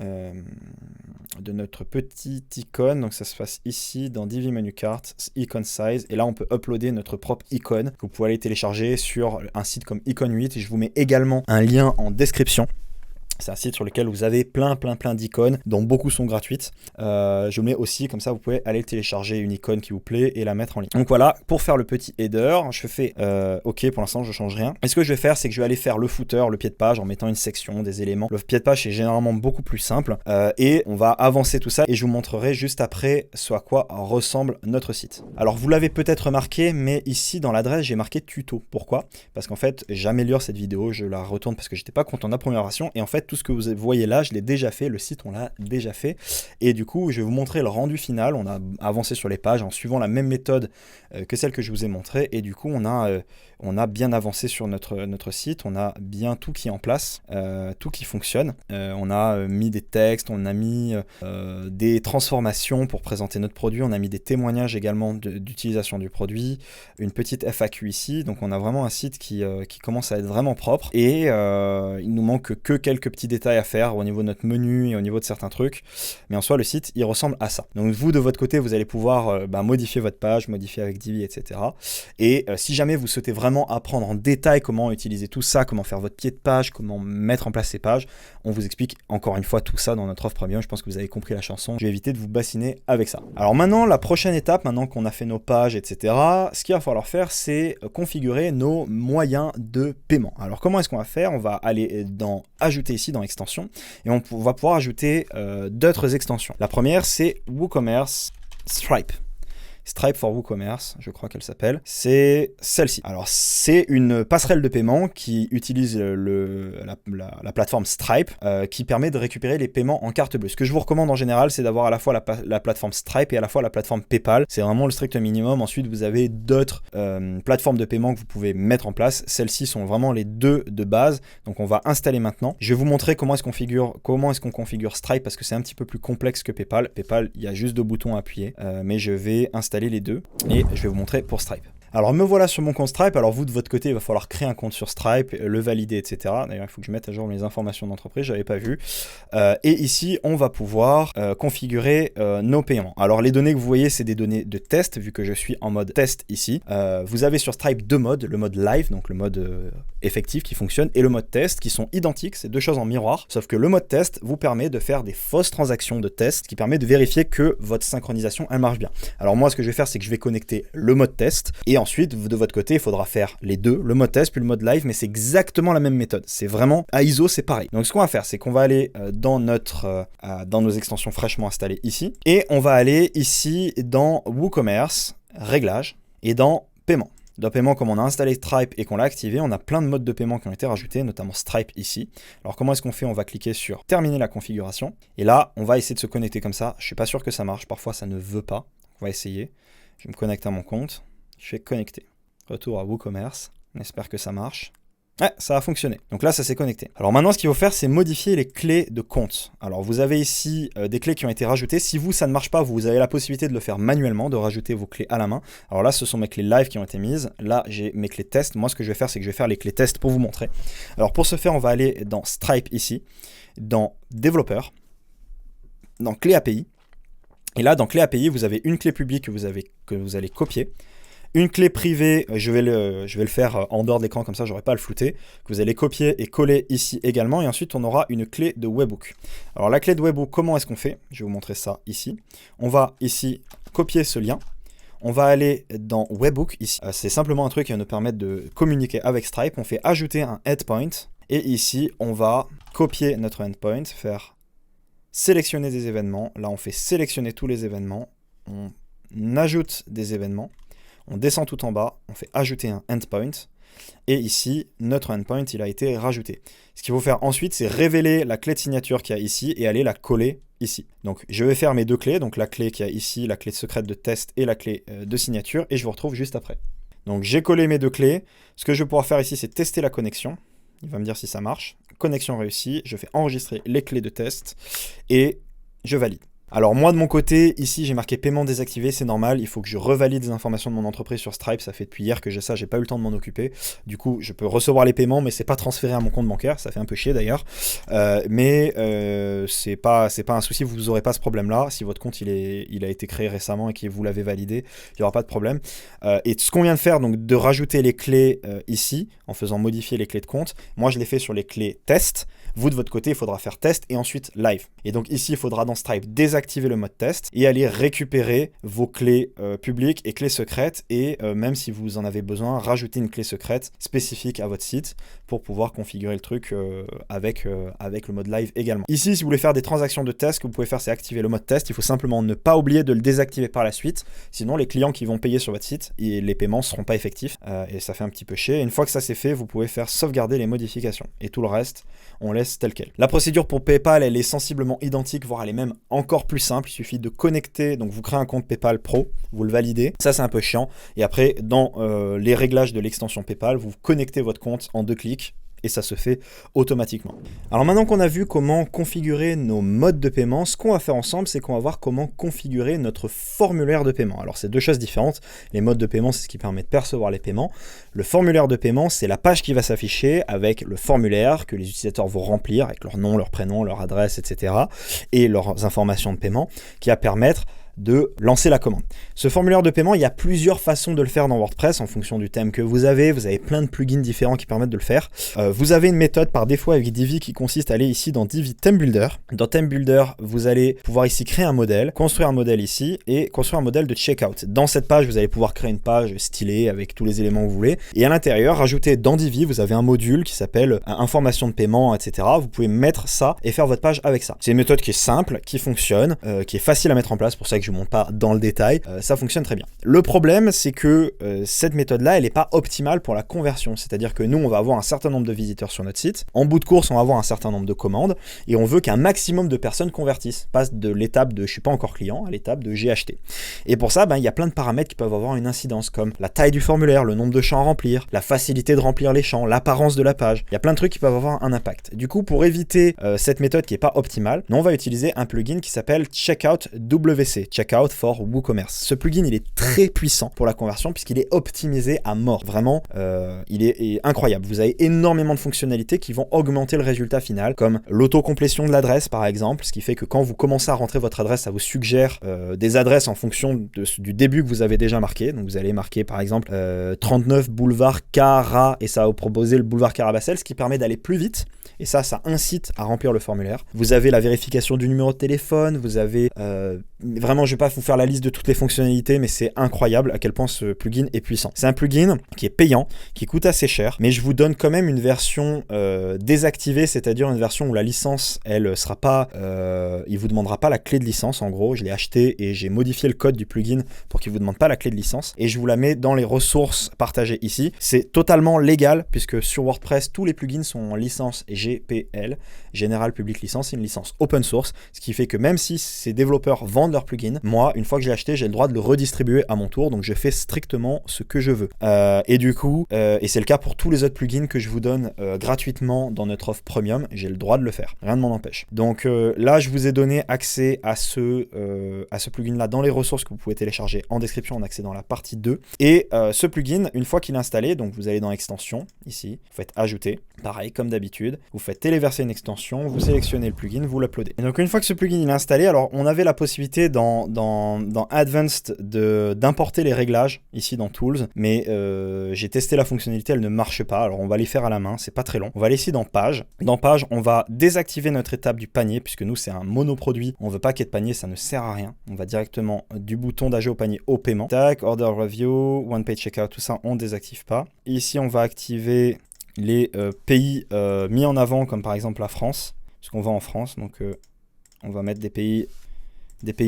icône. Donc ça se passe ici dans Divi Menu Carte, Icon Size. Et là, on peut uploader notre propre icône que vous pouvez aller télécharger sur un site comme Icon 8. Et je vous mets également un lien en description. C'est un site sur lequel vous avez plein d'icônes, dont beaucoup sont gratuites. Je mets aussi, comme ça, vous pouvez aller télécharger une icône qui vous plaît et la mettre en ligne. Donc voilà, pour faire le petit header, je fais OK, pour l'instant, je ne change rien. Et ce que je vais faire, c'est que je vais aller faire le footer, le pied de page, en mettant une section, des éléments. Le pied de page est généralement beaucoup plus simple. Et on va avancer tout ça et je vous montrerai juste après ce à quoi ressemble notre site. Alors, vous l'avez peut-être remarqué, mais ici, dans l'adresse, j'ai marqué tuto. Pourquoi? Parce qu'en fait, j'améliore cette vidéo, je la retourne parce que j'étais pas content de la première version. Et en fait, tout ce que vous voyez là, je l'ai déjà fait, le site on l'a déjà fait, et du coup je vais vous montrer le rendu final. On a avancé sur les pages en suivant la même méthode que celle que je vous ai montrée, et du coup on a bien avancé sur notre site, on a bien tout qui est en place, tout qui fonctionne. On a mis des textes, on a mis des transformations pour présenter notre produit, on a mis des témoignages également d'utilisation du produit, une petite FAQ ici, donc on a vraiment un site qui commence à être vraiment propre, et il nous manque que quelques petits détails à faire au niveau de notre menu et au niveau de certains trucs, mais en soi le site il ressemble à ça. Donc vous de votre côté vous allez pouvoir modifier votre page, modifier avec Divi, etc. Et si jamais vous souhaitez vraiment apprendre en détail comment utiliser tout ça, comment faire votre pied de page, comment mettre en place ces pages, on vous explique encore une fois tout ça dans notre offre premium. Je pense que vous avez compris la chanson, je vais éviter de vous bassiner avec ça. Alors maintenant, la prochaine étape, maintenant qu'on a fait nos pages, etc., ce qu'il va falloir faire, c'est configurer nos moyens de paiement. Alors comment est-ce qu'on va faire? On va aller dans ajouter ici dans extension, et on va pouvoir ajouter d'autres extensions. La première, c'est WooCommerce Stripe. Stripe for WooCommerce, je crois qu'elle s'appelle, c'est celle-ci. Alors c'est une passerelle de paiement qui utilise la plateforme Stripe qui permet de récupérer les paiements en carte bleue. Ce que je vous recommande en général, c'est d'avoir à la fois la plateforme Stripe et à la fois la plateforme PayPal. C'est vraiment le strict minimum. Ensuite, vous avez d'autres plateformes de paiement que vous pouvez mettre en place. Celles-ci sont vraiment les deux de base. Donc on va installer maintenant. Je vais vous montrer comment est-ce qu'on configure Stripe, parce que c'est un petit peu plus complexe que PayPal. PayPal, il y a juste 2 boutons à appuyer, mais je vais installer les deux et je vais vous montrer pour Stripe. Alors me voilà sur mon compte Stripe. Alors vous de votre côté, il va falloir créer un compte sur Stripe, le valider, etc. D'ailleurs, il faut que je mette à jour mes informations d'entreprise, j'avais pas vu. Et ici, on va pouvoir configurer nos paiements. Alors les données que vous voyez, c'est des données de test, vu que je suis en mode test ici. Vous avez sur Stripe deux modes, le mode live, donc le mode effectif qui fonctionne, et le mode test qui sont identiques, c'est deux choses en miroir, sauf que le mode test vous permet de faire des fausses transactions de test, qui permet de vérifier que votre synchronisation, elle marche bien. Alors moi, ce que je vais faire, c'est que je vais connecter le mode test, et ensuite, de votre côté, il faudra faire les deux, le mode test puis le mode live, mais c'est exactement la même méthode. C'est vraiment, à ISO, c'est pareil. Donc ce qu'on va faire, c'est qu'on va aller dans nos extensions fraîchement installées ici, et on va aller ici dans WooCommerce, réglages, et dans paiement. Dans paiement, comme on a installé Stripe et qu'on l'a activé, on a plein de modes de paiement qui ont été rajoutés, notamment Stripe ici. Alors comment est-ce qu'on fait? On va cliquer sur terminer la configuration. Et là, on va essayer de se connecter comme ça. Je suis pas sûr que ça marche. Parfois, ça ne veut pas. On va essayer. Je me connecte à mon compte. Je fais connecter. Retour à WooCommerce. On espère que ça marche. Ouais, ça a fonctionné. Donc là, ça s'est connecté. Alors maintenant, ce qu'il faut faire, c'est modifier les clés de compte. Alors vous avez ici des clés qui ont été rajoutées. Si vous, ça ne marche pas, vous avez la possibilité de le faire manuellement, de rajouter vos clés à la main. Alors là, ce sont mes clés live qui ont été mises. Là, j'ai mes clés test. Moi, ce que je vais faire, c'est que je vais faire les clés test pour vous montrer. Alors pour ce faire, on va aller dans Stripe ici, dans développeur, dans clé API. Et là, dans clé API, vous avez une clé publique que vous allez copier. Une clé privée, je vais le faire en dehors de l'écran, comme ça j'aurai pas à le flouter, que vous allez copier et coller ici également, et ensuite on aura une clé de webhook. Alors la clé de webhook, comment est-ce qu'on fait? Je vais vous montrer ça ici. On va ici copier ce lien, on va aller dans webhook ici, c'est simplement un truc qui va nous permettre de communiquer avec Stripe, on fait ajouter un endpoint, et ici on va copier notre endpoint, faire sélectionner des événements, là on fait sélectionner tous les événements, on ajoute des événements, on descend tout en bas, on fait ajouter un endpoint, et ici, notre endpoint, il a été rajouté. Ce qu'il faut faire ensuite, c'est révéler la clé de signature qu'il y a ici et aller la coller ici. Donc, je vais faire mes deux clés, donc la clé qu'il y a ici, la clé secrète de test et la clé de signature, et je vous retrouve juste après. Donc, j'ai collé mes deux clés. Ce que je vais pouvoir faire ici, c'est tester la connexion. Il va me dire si ça marche. Connexion réussie, je fais enregistrer les clés de test, et je valide. Alors moi de mon côté, ici j'ai marqué paiement désactivé, c'est normal, il faut que je revalide les informations de mon entreprise sur Stripe, ça fait depuis hier que j'ai ça, j'ai pas eu le temps de m'en occuper. Du coup, je peux recevoir les paiements, mais c'est pas transféré à mon compte bancaire, ça fait un peu chier d'ailleurs. Mais c'est pas un souci, vous aurez pas ce problème-là. Si votre compte il a été créé récemment et que vous l'avez validé, il n'y aura pas de problème. Et ce qu'on vient de faire, donc de rajouter les clés ici, en faisant modifier les clés de compte, moi je l'ai fait sur les clés test. Vous de votre côté, il faudra faire test et ensuite live. Et donc ici, il faudra dans Stripe désactiver le mode test et aller récupérer vos clés publiques et clés secrètes, et même si vous en avez besoin, rajouter une clé secrète spécifique à votre site pour pouvoir configurer le truc avec le mode live également. Ici, si vous voulez faire des transactions de test, ce que vous pouvez faire, c'est activer le mode test. Il faut simplement ne pas oublier de le désactiver par la suite, sinon les clients qui vont payer sur votre site, et les paiements ne seront pas effectifs et ça fait un petit peu chier. Et une fois que ça c'est fait, vous pouvez faire sauvegarder les modifications et tout le reste, on laisse tel quel. La procédure pour PayPal, elle est sensiblement identique, voire elle est même encore plus simple. Il suffit de connecter, donc vous créez un compte PayPal Pro, vous le validez, ça c'est un peu chiant, et après dans les réglages de l'extension PayPal, vous connectez votre compte en 2 clics, et ça se fait automatiquement. Alors maintenant qu'on a vu comment configurer nos modes de paiement, ce qu'on va faire ensemble, c'est qu'on va voir comment configurer notre formulaire de paiement. Alors c'est deux choses différentes. Les modes de paiement, c'est ce qui permet de percevoir les paiements. Le formulaire de paiement, c'est la page qui va s'afficher avec le formulaire que les utilisateurs vont remplir avec leur nom, leur prénom, leur adresse, etc. et leurs informations de paiement, qui va permettre de lancer la commande. Ce formulaire de paiement, il y a plusieurs façons de le faire dans WordPress en fonction du thème que vous avez. Vous avez plein de plugins différents qui permettent de le faire. Vous avez une méthode par défaut avec Divi qui consiste à aller ici dans Divi Theme Builder. Dans Theme Builder, vous allez pouvoir ici créer un modèle, construire un modèle ici et construire un modèle de checkout. Dans cette page, vous allez pouvoir créer une page stylée avec tous les éléments que vous voulez. Et à l'intérieur, rajouter dans Divi, vous avez un module qui s'appelle information de paiement, etc. Vous pouvez mettre ça et faire votre page avec ça. C'est une méthode qui est simple, qui fonctionne, qui est facile à mettre en place, pour ça que je ne montre pas dans le détail, ça fonctionne très bien. Le problème, c'est que cette méthode-là, elle n'est pas optimale pour la conversion, c'est-à-dire que nous, on va avoir un certain nombre de visiteurs sur notre site, en bout de course, on va avoir un certain nombre de commandes, et on veut qu'un maximum de personnes convertissent, passent de l'étape de « je suis pas encore client » à l'étape de « j'ai acheté ». Et pour ça, il y a plein de paramètres qui peuvent avoir une incidence, comme la taille du formulaire, le nombre de champs à remplir, la facilité de remplir les champs, l'apparence de la page. Il y a plein de trucs qui peuvent avoir un impact. Du coup, pour éviter cette méthode qui n'est pas optimale, nous, on va utiliser un plugin qui s'appelle Checkout WC. Checkout for WooCommerce. Ce plugin, il est très puissant pour la conversion puisqu'il est optimisé à mort. Vraiment, il est incroyable. Vous avez énormément de fonctionnalités qui vont augmenter le résultat final, comme l'autocomplétion de l'adresse par exemple, ce qui fait que quand vous commencez à rentrer votre adresse, ça vous suggère des adresses en fonction du début que vous avez déjà marqué. Donc vous allez marquer par exemple 39 boulevard Cara et ça va vous proposer le boulevard Carabassel, ce qui permet d'aller plus vite. Et ça incite à remplir le formulaire. Vous avez la vérification du numéro de téléphone, vous avez... vraiment, je ne vais pas vous faire la liste de toutes les fonctionnalités, mais c'est incroyable à quel point ce plugin est puissant. C'est un plugin qui est payant, qui coûte assez cher, mais je vous donne quand même une version désactivée, c'est-à-dire une version où la licence, elle sera pas... il vous demandera pas la clé de licence, en gros. Je l'ai acheté et j'ai modifié le code du plugin pour qu'il vous demande pas la clé de licence. Et je vous la mets dans les ressources partagées ici. C'est totalement légal, puisque sur WordPress, tous les plugins sont en licence GPL, General Public License, c'est une licence open source, ce qui fait que même si ces développeurs vendent leur plugin, moi, une fois que je l'ai acheté, j'ai le droit de le redistribuer à mon tour, donc je fais strictement ce que je veux. Et du coup, et c'est le cas pour tous les autres plugins que je vous donne gratuitement dans notre offre premium, j'ai le droit de le faire, rien ne m'en empêche. Donc là, je vous ai donné accès à ce plugin-là dans les ressources que vous pouvez télécharger en description, en accès dans la partie 2. Et ce plugin, une fois qu'il est installé, donc vous allez dans extension, ici, vous faites ajouter, pareil, comme d'habitude, vous faites téléverser une extension, vous sélectionnez le plugin, vous l'uploadez. Et donc une fois que ce plugin il est installé, alors on avait la possibilité dans Advanced d'importer les réglages ici dans Tools, mais j'ai testé la fonctionnalité, elle ne marche pas. Alors on va les faire à la main, c'est pas très long. On va aller ici dans Page. Dans Page, on va désactiver notre étape du panier puisque nous c'est un monoproduit. On veut pas qu'il y ait de panier, ça ne sert à rien. On va directement du bouton d'ajouter au panier au paiement. Tac, Order Review, One Page Checkout, tout ça on désactive pas. Ici on va activer les pays mis en avant, comme par exemple la France, parce qu'on va en France, donc on va mettre des pays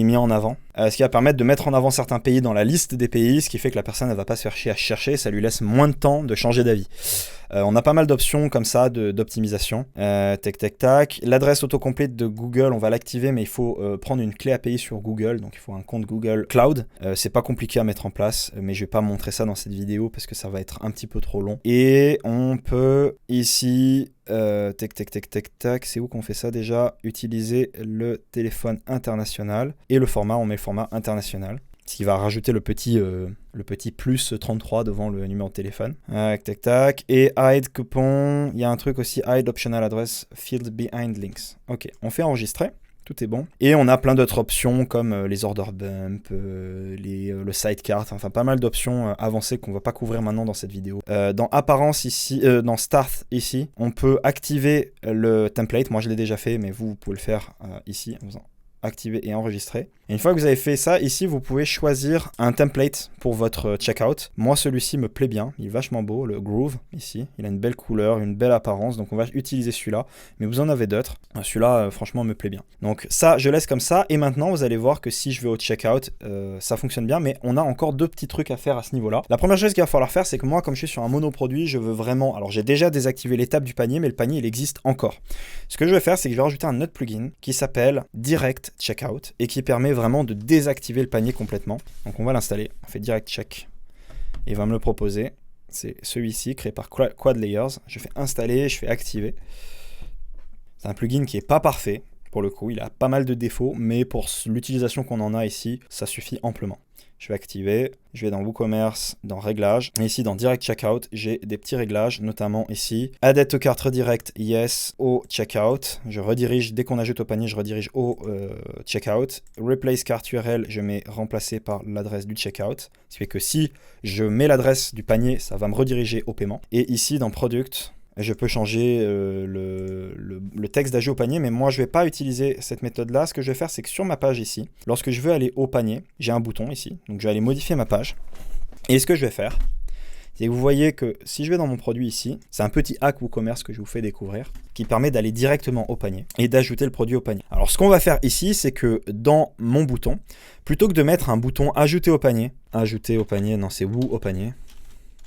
mis en avant, ce qui va permettre de mettre en avant certains pays dans la liste des pays, ce qui fait que la personne ne va pas se faire chier à chercher, ça lui laisse moins de temps de changer d'avis. On a pas mal d'options comme ça d'optimisation. Tac, tac, tac. L'adresse autocomplète de Google, on va l'activer, mais il faut prendre une clé API sur Google, donc il faut un compte Google Cloud. C'est pas compliqué à mettre en place, mais je vais pas montrer ça dans cette vidéo parce que ça va être un petit peu trop long. Et on peut ici... tac, tac, tac, tac, tac. C'est où qu'on fait ça déjà? Utiliser le téléphone international. Et le format, on met le format international. Ce qui va rajouter le petit plus 33 devant le numéro de téléphone. Tac, tac, tac. Et hide coupon. Il y a un truc aussi, hide optional address field behind links. Ok, on fait enregistrer. Tout est bon. Et on a plein d'autres options comme les order bump, le sidecar, enfin pas mal d'options avancées qu'on ne va pas couvrir maintenant dans cette vidéo. Dans apparence ici, dans start ici, on peut activer le template. Moi je l'ai déjà fait, mais vous pouvez le faire ici en faisant activer et enregistrer. Et une fois que vous avez fait ça, ici, vous pouvez choisir un template pour votre checkout. Moi, celui-ci me plaît bien. Il est vachement beau, le Groove, ici. Il a une belle couleur, une belle apparence. Donc, on va utiliser celui-là. Mais vous en avez d'autres. Celui-là, franchement, me plaît bien. Donc, ça, je laisse comme ça. Et maintenant, vous allez voir que si je vais au checkout, ça fonctionne bien. Mais on a encore deux petits trucs à faire à ce niveau-là. La première chose qu'il va falloir faire, c'est que moi, comme je suis sur un monoproduit, je veux vraiment... Alors, j'ai déjà désactivé l'étape du panier, mais le panier, il existe encore. Ce que je vais faire, c'est que je vais rajouter un autre plugin qui s'appelle Direct Checkout et qui permet vraiment de désactiver le panier complètement. Donc on va l'installer, on fait direct check et il va me le proposer. C'est celui-ci créé par Quad Layers. Je fais installer, je fais activer. C'est un plugin qui est pas parfait pour le coup, il a pas mal de défauts, mais pour l'utilisation qu'on en a ici, ça suffit amplement. Je vais activer, je vais dans WooCommerce, dans Réglages, et ici dans Direct Checkout, j'ai des petits réglages, notamment ici, Add to Cart Redirect, yes, au Checkout, je redirige, dès qu'on ajoute au panier, je redirige au Checkout, Replace Cart URL, je mets remplacé par l'adresse du Checkout, ce qui fait que si je mets l'adresse du panier, ça va me rediriger au paiement, et ici dans Product, je peux changer le texte d'ajout au panier, mais moi je ne vais pas utiliser cette méthode-là. Ce que je vais faire, c'est que sur ma page ici, lorsque je veux aller au panier, j'ai un bouton ici, donc je vais aller modifier ma page. Et ce que je vais faire, c'est que vous voyez que si je vais dans mon produit ici, c'est un petit hack WooCommerce que je vous fais découvrir, qui permet d'aller directement au panier et d'ajouter le produit au panier. Alors ce qu'on va faire ici, c'est que dans mon bouton, plutôt que de mettre un bouton ajouter au panier, non c'est Woo au panier,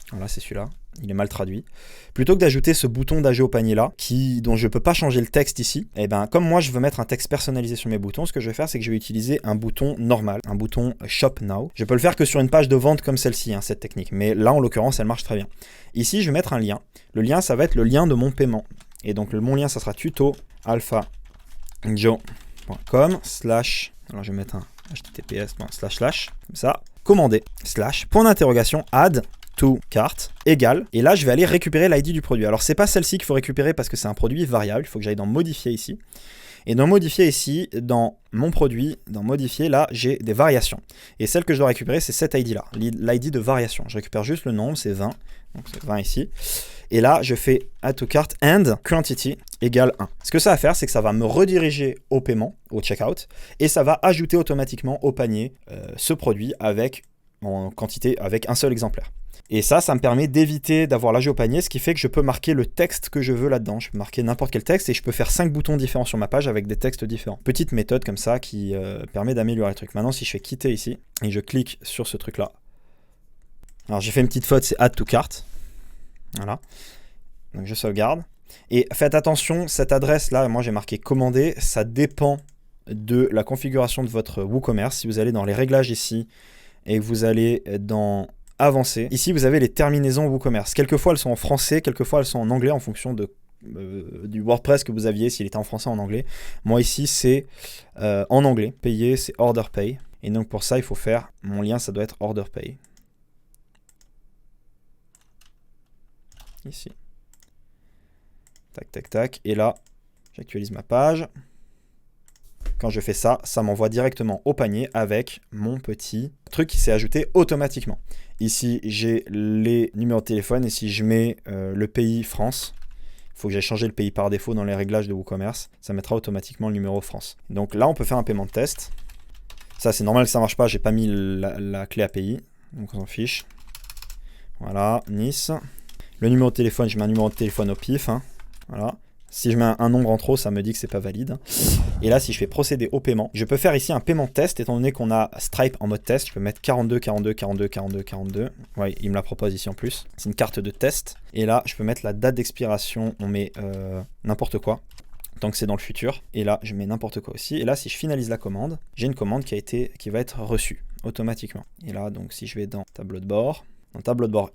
voilà c'est celui-là. Il est mal traduit. Plutôt que d'ajouter ce bouton d'ajout au panier là, dont je ne peux pas changer le texte ici, et ben comme moi je veux mettre un texte personnalisé sur mes boutons, ce que je vais faire c'est que je vais utiliser un bouton normal, un bouton Shop Now. Je peux le faire que sur une page de vente comme celle-ci, hein, cette technique, mais là en l'occurrence elle marche très bien. Ici je vais mettre un lien. Le lien ça va être le lien de mon paiement. Et donc mon lien ça sera tuto alphajo.com / alors je vais mettre https // comme ça, commander / point d'interrogation add to cart égale, et là je vais aller récupérer l'ID du produit. Alors c'est pas celle-ci qu'il faut récupérer parce que c'est un produit variable, il faut que j'aille dans modifier ici. Et dans modifier ici, dans mon produit, dans modifier, là, j'ai des variations. Et celle que je dois récupérer, c'est cette ID là, l'ID de variation. Je récupère juste le nombre, c'est 20. Donc c'est 20 ici. Et là, je fais add to cart and quantity égale 1. Ce que ça va faire, c'est que ça va me rediriger au paiement, au checkout, et ça va ajouter automatiquement au panier ce produit en quantité avec un seul exemplaire. Et ça me permet d'éviter d'avoir l'ajout au panier, ce qui fait que je peux marquer le texte que je veux là-dedans. Je peux marquer n'importe quel texte et je peux faire 5 boutons différents sur ma page avec des textes différents. Petite méthode comme ça qui permet d'améliorer le truc. Maintenant, si je fais quitter ici et je clique sur ce truc-là. Alors, j'ai fait une petite faute, c'est add to cart. Voilà. Donc, je sauvegarde. Et faites attention, cette adresse-là, moi j'ai marqué commander, ça dépend de la configuration de votre WooCommerce. Si vous allez dans les réglages ici et que vous allez dans Avancer. Ici, vous avez les terminaisons WooCommerce. Quelquefois, elles sont en français, quelquefois, elles sont en anglais en fonction du WordPress que vous aviez, s'il était en français ou en anglais. Moi, ici, c'est en anglais. Payer, c'est Order Pay. Et donc, pour ça, il faut faire... Mon lien, ça doit être Order Pay. Ici. Tac, tac, tac. Et là, j'actualise ma page. Quand je fais ça, ça m'envoie directement au panier avec mon petit truc qui s'est ajouté automatiquement. Ici, j'ai les numéros de téléphone et si je mets le pays France, il faut que j'aille changer le pays par défaut dans les réglages de WooCommerce, ça mettra automatiquement le numéro France. Donc là, on peut faire un paiement de test. Ça, c'est normal que ça ne marche pas, j'ai pas mis la clé API, donc on s'en fiche. Voilà, Nice. Le numéro de téléphone, je mets un numéro de téléphone au pif. Hein. Voilà. Si je mets un nombre en trop, ça me dit que c'est pas valide. Et là, si je fais procéder au paiement, je peux faire ici un paiement test, étant donné qu'on a Stripe en mode test. Je peux mettre 42, 42, 42, 42, 42. Ouais, il me la propose ici en plus. C'est une carte de test. Et là, je peux mettre la date d'expiration. On met n'importe quoi, tant que c'est dans le futur. Et là, je mets n'importe quoi aussi. Et là, si je finalise la commande, j'ai une commande qui va être reçue automatiquement. Et là, donc, si je vais dans tableau de bord,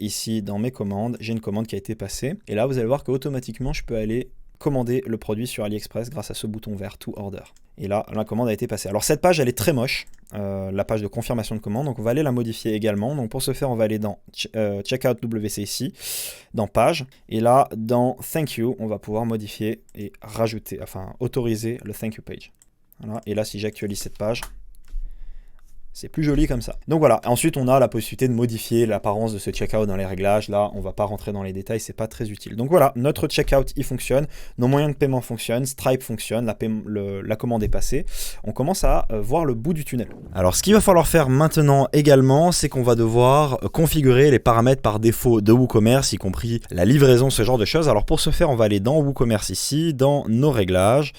ici, dans mes commandes, j'ai une commande qui a été passée. Et là, vous allez voir qu'automatiquement, je peux aller commander le produit sur AliExpress grâce à ce bouton vert To Order. Et là, la commande a été passée. Alors cette page, elle est très moche, la page de confirmation de commande, donc on va aller la modifier également. Donc pour ce faire, on va aller dans Checkout WC ici, dans Page, et là, dans Thank You, on va pouvoir modifier et rajouter, enfin autoriser le Thank You Page. Voilà. Et là, si j'actualise cette page, c'est plus joli comme ça. Donc voilà, ensuite on a la possibilité de modifier l'apparence de ce checkout dans les réglages. Là, on va pas rentrer dans les détails, c'est pas très utile. Donc voilà, notre checkout, il fonctionne. Nos moyens de paiement fonctionnent, Stripe fonctionne, la commande est passée. On commence à voir le bout du tunnel. Alors ce qu'il va falloir faire maintenant également, c'est qu'on va devoir configurer les paramètres par défaut de WooCommerce, y compris la livraison, ce genre de choses. Alors pour ce faire, on va aller dans WooCommerce ici, dans nos réglages.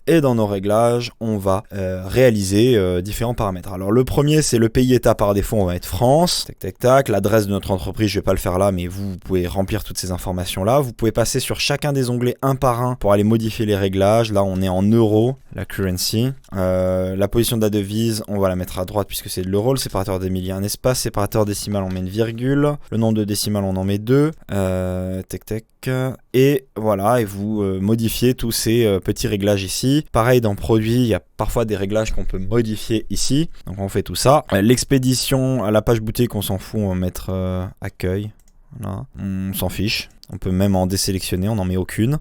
Et dans nos réglages, on va réaliser différents paramètres. Alors le premier, c'est le pays état par défaut, on va mettre France. Tac, tac, tac. L'adresse de notre entreprise, je ne vais pas le faire là, mais vous pouvez remplir toutes ces informations-là. Vous pouvez passer sur chacun des onglets un par un pour aller modifier les réglages. Là, on est en euros, la currency. La position de la devise, on va la mettre à droite puisque c'est de l'euro. Le séparateur des milliers, un espace. Séparateur décimal, on met une virgule. Le nombre de décimales, on en met 2. Tac, tac. Et voilà, et vous modifiez tous ces petits réglages ici. Pareil, dans produit, il y a parfois des réglages qu'on peut modifier ici. Donc on fait tout ça. L'expédition à la page boutique, on s'en fout, on va mettre accueil. Voilà. On s'en fiche. On peut même en désélectionner, on n'en met aucune.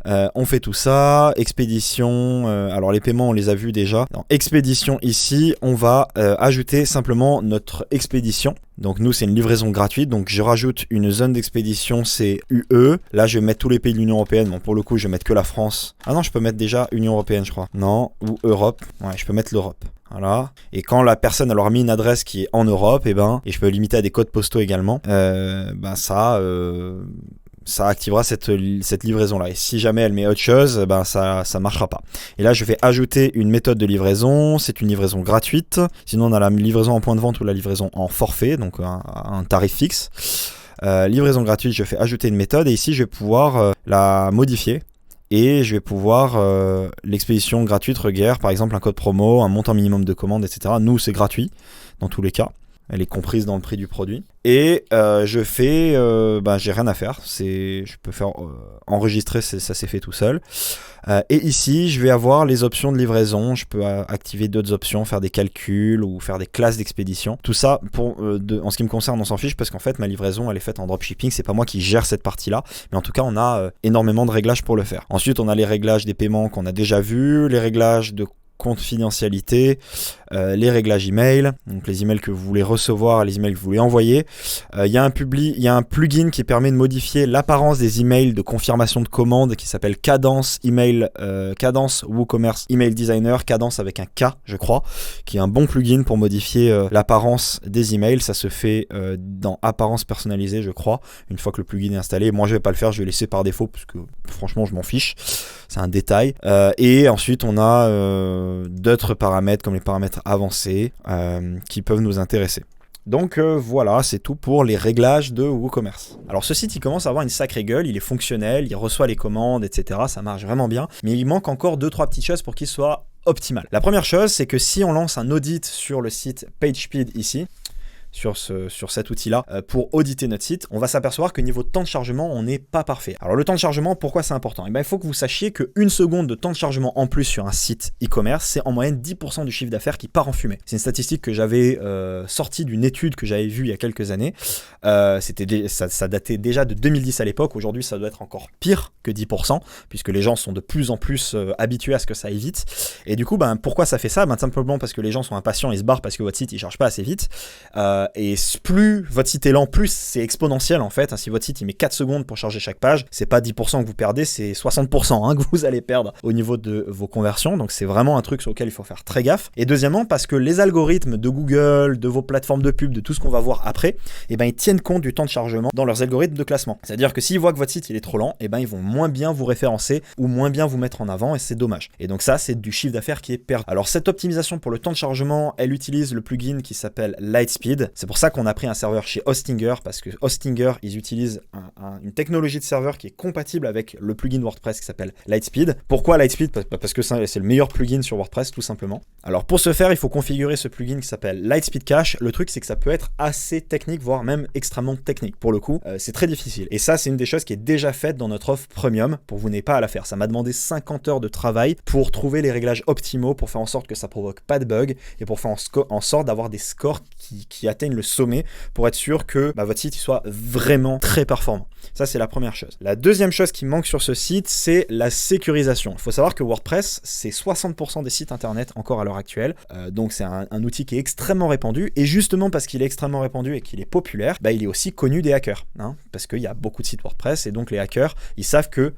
On fait tout ça, expédition, alors les paiements on les a vus déjà. Dans expédition ici, on va ajouter simplement notre expédition. Donc nous c'est une livraison gratuite, donc je rajoute une zone d'expédition, c'est UE. Là je vais mettre tous les pays de l'Union Européenne, bon pour le coup je vais mettre que la France. Ah non, je peux mettre déjà Union Européenne je crois. Non, ou Europe, ouais je peux mettre l'Europe. Voilà. Et quand la personne elle aura mis une adresse qui est en Europe, et je peux limiter à des codes postaux également, ça activera cette livraison-là. Et si jamais elle met autre chose, ça marchera pas. Et là, je vais ajouter une méthode de livraison. C'est une livraison gratuite. Sinon, on a la livraison en point de vente ou la livraison en forfait, donc un tarif fixe. Livraison gratuite, je fais ajouter une méthode. Et ici, je vais pouvoir la modifier. Et je vais pouvoir l'expédition gratuite requiert, par exemple, un code promo, un montant minimum de commande, etc. Nous, c'est gratuit, dans tous les cas. Elle est comprise dans le prix du produit. Et je fais, j'ai rien à faire. Je peux faire enregistrer, ça s'est fait tout seul. Et ici, je vais avoir les options de livraison. Je peux activer d'autres options, faire des calculs ou faire des classes d'expédition. Tout ça, en ce qui me concerne, on s'en fiche parce qu'en fait, ma livraison, elle est faite en dropshipping. C'est pas moi qui gère cette partie-là. Mais en tout cas, on a énormément de réglages pour le faire. Ensuite, on a les réglages des paiements qu'on a déjà vus, les réglages de confidentialité, les réglages email, donc les emails que vous voulez recevoir, les emails que vous voulez envoyer. Il y a un plugin qui permet de modifier l'apparence des emails de confirmation de commande qui s'appelle Cadence WooCommerce Email Designer, Cadence avec un K, je crois, qui est un bon plugin pour modifier l'apparence des emails. Ça se fait dans apparence personnalisée, je crois, une fois que le plugin est installé. Moi, je vais pas le faire, je vais laisser par défaut parce que franchement, je m'en fiche. C'est un détail. Et ensuite, on a d'autres paramètres comme les paramètres avancés qui peuvent nous intéresser. Donc voilà, c'est tout pour les réglages de WooCommerce. Alors ce site, il commence à avoir une sacrée gueule, il est fonctionnel, il reçoit les commandes, etc. Ça marche vraiment bien, mais il manque encore 2-3 petites choses pour qu'il soit optimal. La première chose, c'est que si on lance un audit sur le site PageSpeed ici, sur cet outil-là, pour auditer notre site, on va s'apercevoir que niveau de temps de chargement, on n'est pas parfait. Alors le temps de chargement, pourquoi c'est important ? Il faut que vous sachiez qu'une seconde de temps de chargement en plus sur un site e-commerce, c'est en moyenne 10% du chiffre d'affaires qui part en fumée. C'est une statistique que j'avais sortie d'une étude que j'avais vue il y a quelques années. Ça datait déjà de 2010 à l'époque. Aujourd'hui, ça doit être encore pire que 10%, puisque les gens sont de plus en plus habitués à ce que ça aille vite. Et du coup, pourquoi ça fait ça ? Simplement parce que les gens sont impatients et se barrent parce que votre site ne charge pas assez vite. Et plus votre site est lent, plus c'est exponentiel en fait. Si votre site il met 4 secondes pour charger chaque page, c'est pas 10% que vous perdez, c'est 60% que vous allez perdre au niveau de vos conversions. Donc c'est vraiment un truc sur lequel il faut faire très gaffe. Et deuxièmement, parce que les algorithmes de Google, de vos plateformes de pub, de tout ce qu'on va voir après, ils tiennent compte du temps de chargement dans leurs algorithmes de classement. C'est-à-dire que s'ils voient que votre site il est trop lent, ils vont moins bien vous référencer ou moins bien vous mettre en avant et c'est dommage. Et donc ça, c'est du chiffre d'affaires qui est perdu. Alors cette optimisation pour le temps de chargement, elle utilise le plugin qui s'appelle Lightspeed. C'est pour ça qu'on a pris un serveur chez Hostinger, parce que Hostinger, ils utilisent une technologie de serveur qui est compatible avec le plugin WordPress qui s'appelle Lightspeed. Pourquoi Lightspeed ? Parce que c'est le meilleur plugin sur WordPress, tout simplement. Alors pour ce faire, il faut configurer ce plugin qui s'appelle Lightspeed Cache. Le truc, c'est que ça peut être assez technique, voire même extrêmement technique. Pour le coup, c'est très difficile. Et ça, c'est une des choses qui est déjà faite dans notre offre premium, pour vous n'ayez pas à la faire. Ça m'a demandé 50 heures de travail pour trouver les réglages optimaux, pour faire en sorte que ça provoque pas de bugs, et pour faire en sorte d'avoir des scores qui atteignent le sommet, pour être sûr que votre site il soit vraiment très performant. Ça, c'est la première chose. La deuxième chose qui manque sur ce site, c'est la sécurisation. Il faut savoir que WordPress, c'est 60% des sites internet encore à l'heure actuelle. Donc, c'est un outil qui est extrêmement répandu. Et justement, parce qu'il est extrêmement répandu et qu'il est populaire, il est aussi connu des hackers. Parce qu'il y a beaucoup de sites WordPress et donc les hackers, ils savent que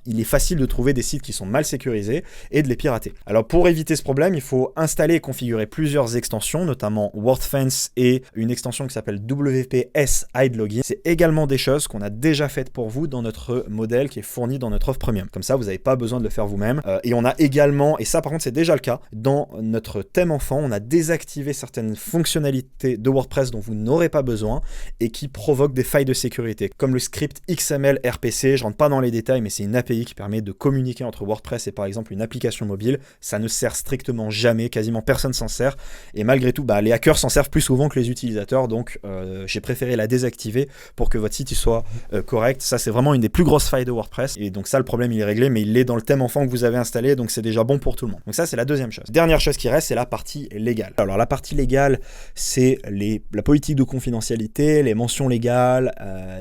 il est facile de trouver des sites qui sont mal sécurisés et de les pirater. Alors pour éviter ce problème, il faut installer et configurer plusieurs extensions, notamment WordFence et une extension qui s'appelle WPS Hide Login. C'est également des choses qu'on a déjà faites pour vous dans notre modèle qui est fourni dans notre offre premium. Comme ça, vous n'avez pas besoin de le faire vous-même. Et on a également, et ça par contre c'est déjà le cas, dans notre thème enfant, on a désactivé certaines fonctionnalités de WordPress dont vous n'aurez pas besoin et qui provoquent des failles de sécurité, comme le script XML RPC. Je rentre pas dans les détails, mais c'est une API qui permet de communiquer entre WordPress et par exemple une application mobile. Ça ne sert strictement jamais, quasiment personne s'en sert. Et malgré tout, les hackers s'en servent plus souvent que les utilisateurs. Donc j'ai préféré la désactiver pour que votre site il soit correct. Ça, c'est vraiment une des plus grosses failles de WordPress. Et donc ça, le problème il est réglé, mais il est dans le thème enfant que vous avez installé. Donc c'est déjà bon pour tout le monde. Donc ça, c'est la deuxième chose. Dernière chose qui reste, c'est la partie légale. Alors la partie légale, c'est la politique de confidentialité, les mentions légales,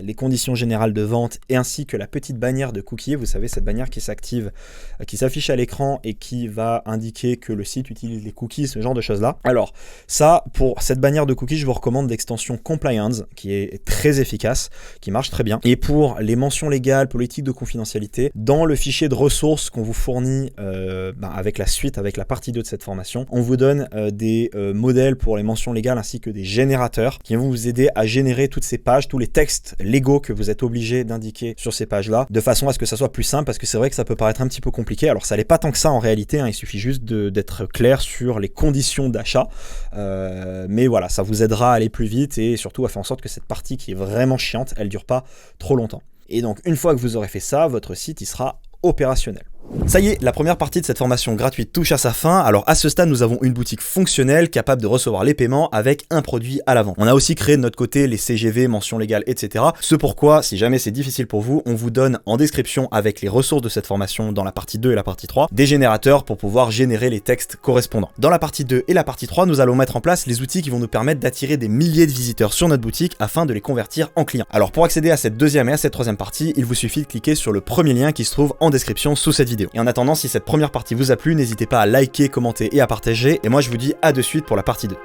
les conditions générales de vente et ainsi que la petite bannière de cookies. Vous savez, cette bannière qui s'active, qui s'affiche à l'écran et qui va indiquer que le site utilise les cookies, ce genre de choses-là. Alors, ça, pour cette bannière de cookies, je vous recommande l'extension Compliance, qui est très efficace, qui marche très bien. Et pour les mentions légales, politiques de confidentialité, dans le fichier de ressources qu'on vous fournit avec la suite, avec la partie 2 de cette formation, on vous donne des modèles pour les mentions légales ainsi que des générateurs qui vont vous aider à générer toutes ces pages, tous les textes légaux que vous êtes obligé d'indiquer sur ces pages-là, de façon à ce que ça soit plus simple, parce que c'est vrai que ça peut paraître un petit peu compliqué. Alors ça l'est pas tant que ça en réalité, il suffit juste d'être clair sur les conditions d'achat, mais voilà, ça vous aidera à aller plus vite et surtout à faire en sorte que cette partie qui est vraiment chiante, elle dure pas trop longtemps. Et donc une fois que vous aurez fait ça, votre site il sera opérationnel. Ça y est, la première partie de cette formation gratuite touche à sa fin. Alors à ce stade, nous avons une boutique fonctionnelle capable de recevoir les paiements avec un produit à l'avant. On a aussi créé de notre côté les CGV, mentions légales, etc. Ce pourquoi, si jamais c'est difficile pour vous, on vous donne en description avec les ressources de cette formation dans la partie 2 et la partie 3, des générateurs pour pouvoir générer les textes correspondants. Dans la partie 2 et la partie 3, nous allons mettre en place les outils qui vont nous permettre d'attirer des milliers de visiteurs sur notre boutique afin de les convertir en clients. Alors pour accéder à cette deuxième et à cette troisième partie, il vous suffit de cliquer sur le premier lien qui se trouve en description sous cette vidéo. Et en attendant, si cette première partie vous a plu, n'hésitez pas à liker, commenter et à partager. Et moi je vous dis à de suite pour la partie 2.